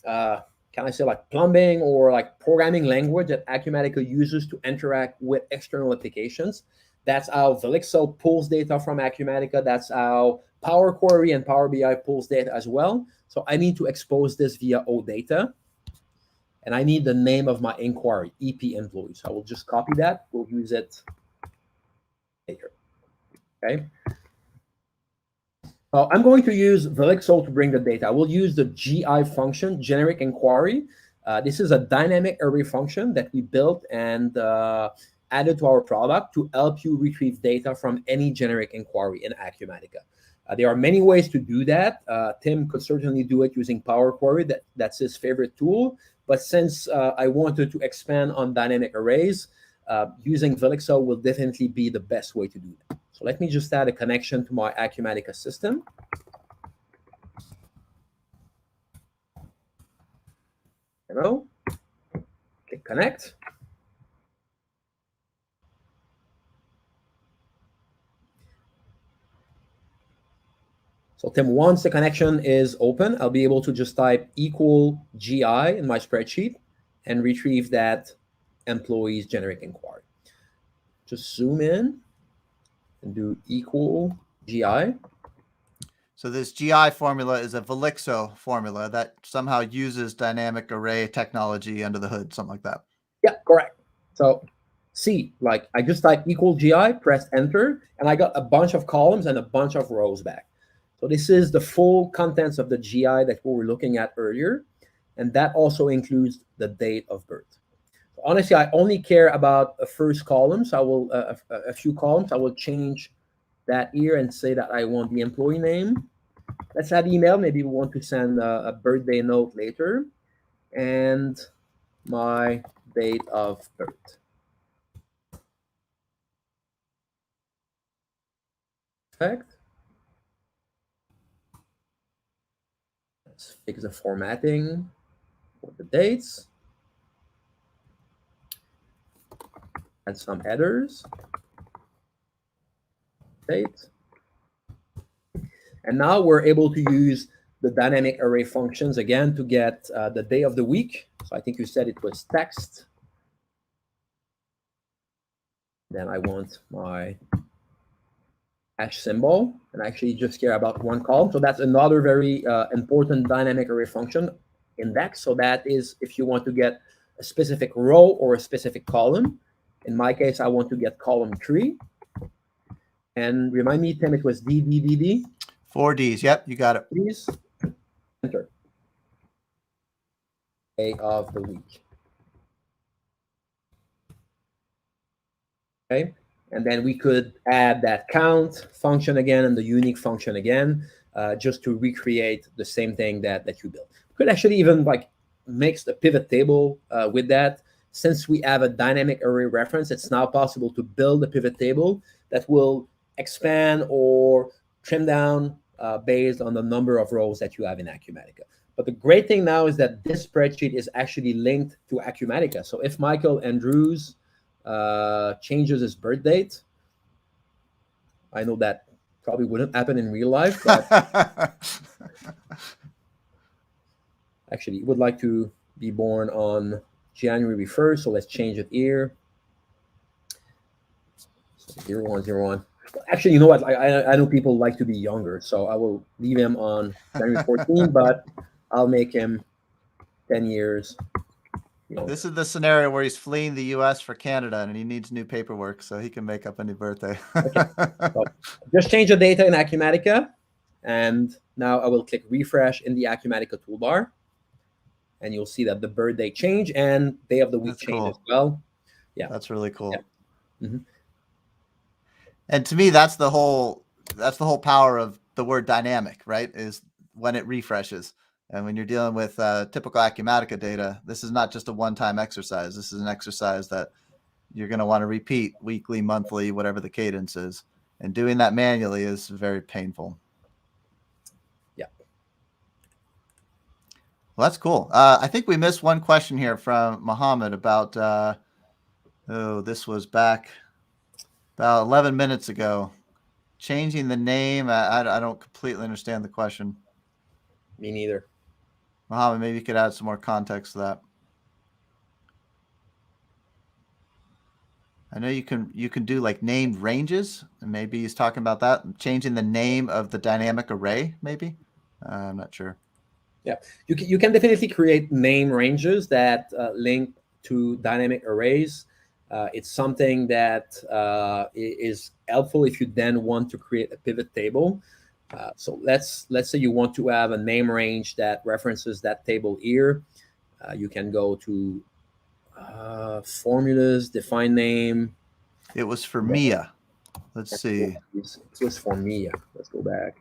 can I say, like plumbing or like programming language that Acumatica uses to interact with external applications. That's how Velixo pulls data from Acumatica. That's how Power Query and Power BI pulls data as well. So I need to expose this via OData. And I need the name of my inquiry, EP employees. So I will just copy that. We'll use it later. Okay. I'm going to use Velixo to bring the data. I will use the GI function, generic inquiry. This is a dynamic array function that we built and added to our product to help you retrieve data from any generic inquiry in Acumatica. There are many ways to do that. Tim could certainly do it using Power Query. That's his favorite tool. But since I wanted to expand on dynamic arrays, using Velixo will definitely be the best way to do that. So let me just add a connection to my Acumatica system. Hello. Click connect. So Tim, once the connection is open, I'll be able to just type equal GI in my spreadsheet and retrieve that employees generic inquiry. Just zoom in and do equal GI. So this GI formula is a Velixo formula that somehow uses dynamic array technology under the hood, something like that. Yeah, correct. So see, like I just typed equal GI, pressed enter, and I got a bunch of columns and a bunch of rows back. So this is the full contents of the GI that we were looking at earlier. And that also includes the date of birth. So honestly, I only care about a first column. So I will, a few columns, I will change that here and say that I want the employee name. Let's add email. Maybe we want to send a birthday note later. And my date of birth. Perfect. Let's fix the formatting for the dates. Add some headers. Date. And now we're able to use the dynamic array functions again to get the day of the week. So I think you said it was text. Then I want my hash symbol, and I actually just care about one column. So that's another very important dynamic array function, index. So that is if you want to get a specific row or a specific column. In my case, I want to get column 3. And remind me, Tim, it was D, D, D, D? 4 Ds. Yep, you got it. Please enter. Day of the week. Okay. And then we could add that count function again and the unique function again, just to recreate the same thing that you built. We could actually even like mix the pivot table with that. Since we have a dynamic array reference, it's now possible to build a pivot table that will expand or trim down based on the number of rows that you have in Acumatica. But the great thing now is that this spreadsheet is actually linked to Acumatica. So if Michael Andrews changes his birth date, I know that probably wouldn't happen in real life, but actually he would like to be born on January 1st, so let's change it here. So 0101. Actually, you know what? I know people like to be younger, so I will leave him on January 14, but I'll make him 10 years This is the scenario where he's fleeing the U.S. for Canada and he needs new paperwork so he can make up a new birthday. Okay. So just change the data in Acumatica, and now I will click refresh in the Acumatica toolbar, and you'll see that the birthday change and day of the week change as well. Yeah, that's really cool. Yeah. Mm-hmm. And to me, that's the whole power of the word dynamic, right? Is when it refreshes. And when you're dealing with typical Acumatica data, this is not just a one-time exercise. This is an exercise that you're going to want to repeat weekly, monthly, whatever the cadence is. And doing that manually is very painful. Yeah. Well, that's cool. I think we missed one question here from Mohammed about, this was back about 11 minutes ago. Changing the name. I don't completely understand the question. Me neither. Mohammed, maybe you could add some more context to that. I know you can do like named ranges, and maybe he's talking about that, changing the name of the dynamic array, maybe. I'm not sure. Yeah, you can definitely create name ranges that link to dynamic arrays. It's something that is helpful if you then want to create a pivot table. So let's say you want to have a name range that references that table here. You can go to formulas, define name. It was for Mia. Let's see. It was for Mia. Let's go back.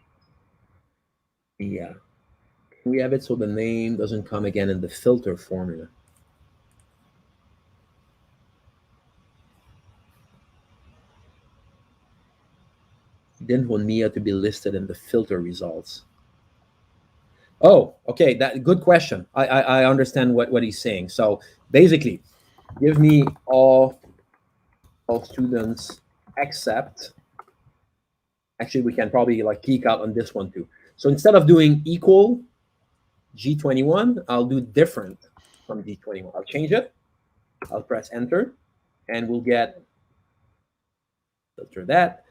Mia. Can we have it so the name doesn't come again in the filter formula? Didn't want Mia to be listed in the filter results. Oh, okay. That good question. I understand what he's saying. So basically, give me all students except. Actually, we can probably like geek out on this one too. So instead of doing equal G21, I'll do different from G21. I'll change it. I'll press enter, and we'll get filter that.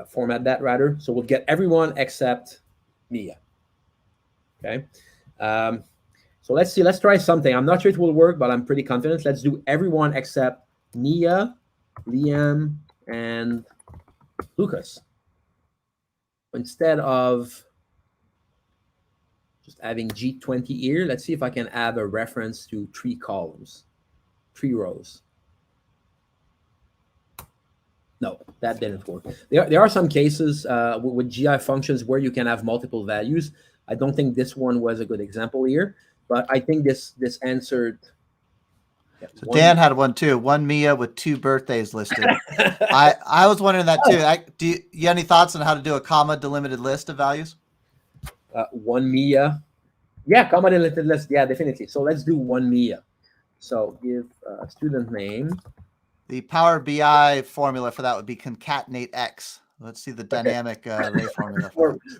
Format that rather. So we'll get everyone except Mia. Okay. So let's see. Let's try something. I'm not sure it will work, but I'm pretty confident. Let's do everyone except Mia, Liam, and Lucas. Instead of just having G20 here, let's see if I can add a reference to 3 columns, 3 rows. No, that didn't work. There are some cases with GI functions where you can have multiple values. I don't think this one was a good example here, but I think this answered. Yeah, so Dan had one too. One Mia with 2 birthdays listed. I was wondering that too. Do you have any thoughts on how to do a comma delimited list of values? One Mia. Yeah, comma delimited list. Yeah, definitely. So let's do one Mia. So give student name. The Power BI formula for that would be concatenate X. Let's see the dynamic array formula.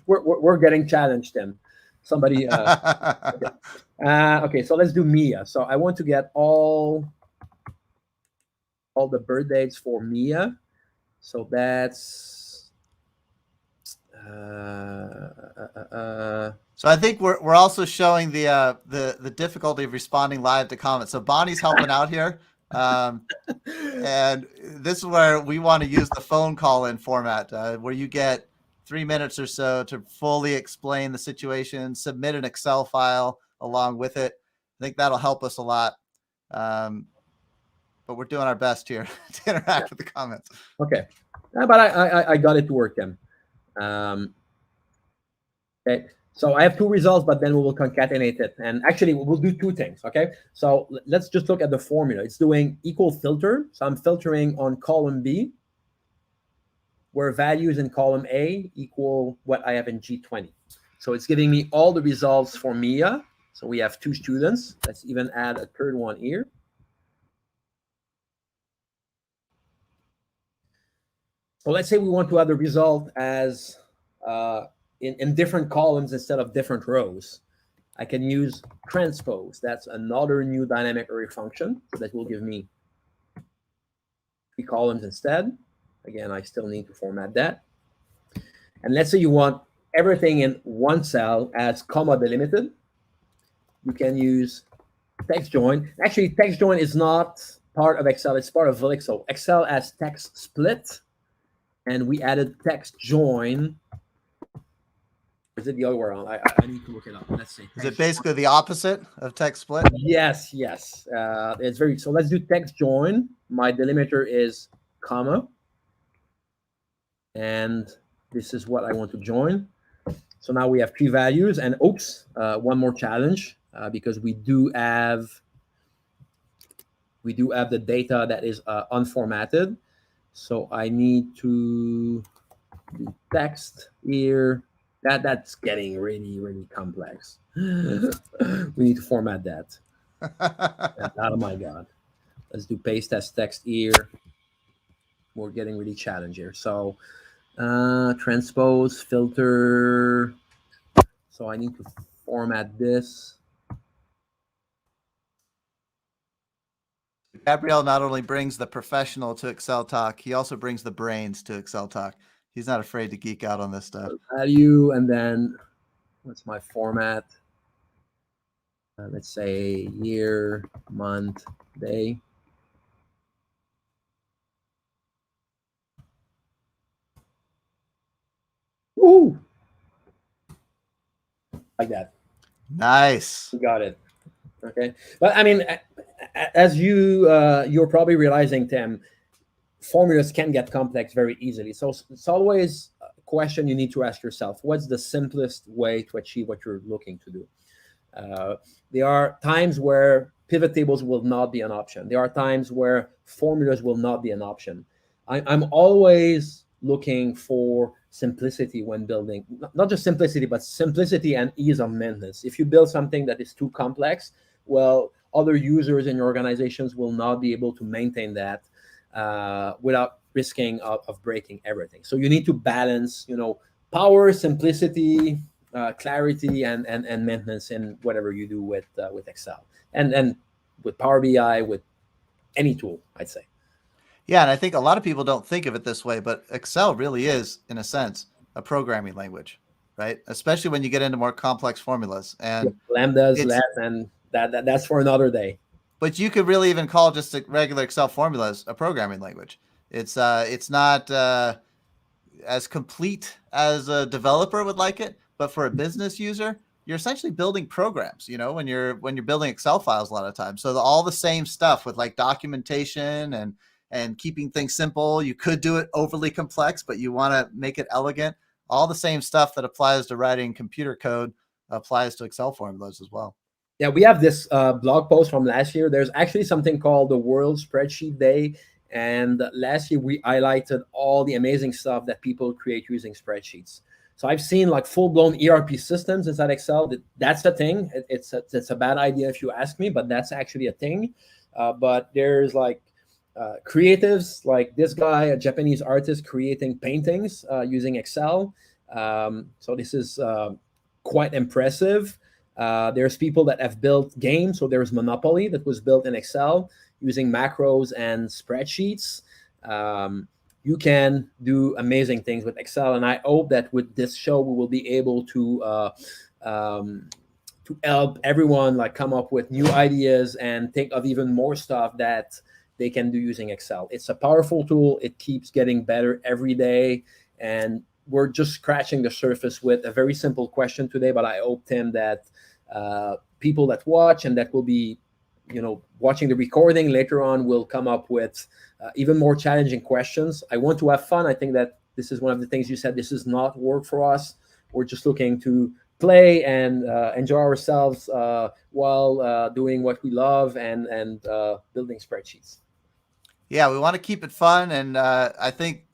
We're getting challenged then. Somebody. Okay, so let's do Mia. So I want to get all the birth dates for Mia. So that's. So I think we're also showing the difficulty of responding live to comments. So Bonnie's helping out here. And this is where we want to use the phone call-in format, where you get 3 minutes or so to fully explain the situation, submit an Excel file along with it. I think that'll help us a lot. But we're doing our best here to interact with the comments. Okay, but I got it to work then. Okay. So I have 2 results, but then we will concatenate it. And actually, we'll do 2 things, okay? So let's just look at the formula. It's doing equal filter. So I'm filtering on column B, where values in column A equal what I have in G20. So it's giving me all the results for Mia. So we have 2 students. Let's even add a 3rd one here. So let's say we want to have the result as in different columns instead of different rows. I can use transpose. That's another new dynamic array function. So that will give me 3 columns instead. Again, I still need to format that. And let's say you want everything in one cell as comma delimited. You can use text join. Actually, text join is not part of Excel. It's part of Elixir. Excel has text split, and we added text join. Or is it the other way around? I need to look it up. Let's see. Is it basically the opposite of text split? Yes. It's very, so let's do text join. My delimiter is comma, and this is what I want to join. So now we have 3 values, and oops, one more challenge, because we do have the data that is unformatted. So I need to do text here. That's getting really complex. We need to format that. Oh my God. Let's do paste as text here. We're getting really challenged here. So transpose, filter. So I need to format this. Gabriel not only brings the professional to Excel Talk, he also brings the brains to Excel Talk. He's not afraid to geek out on this stuff. Value, and then what's my format? Let's say year, month, day. Ooh, like that. Nice. You got it. Okay, but I mean, as you're probably realizing, Tim, formulas can get complex very easily. So it's always a question you need to ask yourself: what's the simplest way to achieve what you're looking to do? There are times where pivot tables will not be an option. There are times where formulas will not be an option. I'm always looking for simplicity when building, not just simplicity, but simplicity and ease of maintenance. If you build something that is too complex, well, other users in your organizations will not be able to maintain that without risking of breaking everything. So you need to balance, power, simplicity, clarity, and maintenance in whatever you do with Excel and with Power BI, with any tool, I'd say. Yeah, and I think a lot of people don't think of it this way, but Excel really is, in a sense, a programming language, right? Especially when you get into more complex formulas. And lambdas, and that's for another day. But you could really even call just a regular Excel formulas a programming language. It's not as complete as a developer would like it, but for a business user, you're essentially building programs, when you're building Excel files a lot of times. So all the same stuff with like documentation and keeping things simple. You could do it overly complex, but you want to make it elegant. All the same stuff that applies to writing computer code applies to Excel formulas as well. Yeah, we have this blog post from last year. There's actually something called the World Spreadsheet Day. And last year, we highlighted all the amazing stuff that people create using spreadsheets. So I've seen like full-blown ERP systems inside Excel. That's a thing. It's a bad idea if you ask me, but that's actually a thing. But there's like creatives, like this guy, a Japanese artist, creating paintings using Excel. So this is quite impressive. There's people that have built games. So there's Monopoly that was built in Excel using macros and spreadsheets. You can do amazing things with Excel, and I hope that with this show we will be able to help everyone like come up with new ideas and think of even more stuff that they can do using Excel. It's a powerful tool. It keeps getting better every day, and we're just scratching the surface with a very simple question today. But I hope, Tim, that people that watch and that will be watching the recording later on will come up with even more challenging questions. I want to have fun. I think that this is one of the things you said. This is not work for us. We're just looking to play and enjoy ourselves while doing what we love and building spreadsheets. Yeah, we want to keep it fun, and I think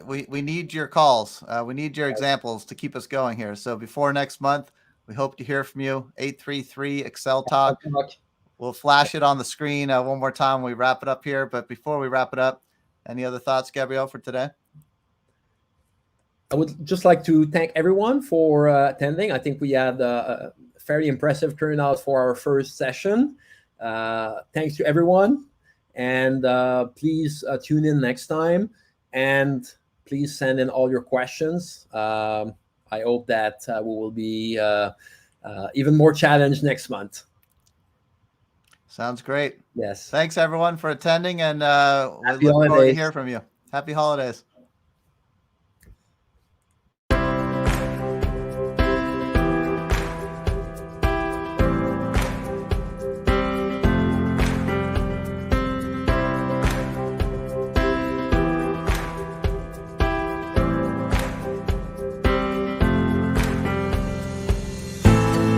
we need your calls. We need your examples to keep us going here. So before next month, we hope to hear from you. 833 Excel Talk. We'll flash it on the screen one more time when we wrap it up here. But before we wrap it up, any other thoughts, Gabriel, for today? I would just like to thank everyone for attending. I think we had a fairly impressive turnout for our first session. Thanks to everyone. And please tune in next time. And please send in all your questions. I hope that we will be even more challenged next month. Sounds great. Yes. Thanks everyone for attending, and we Happy look forward to holidays. hear from you. Happy holidays.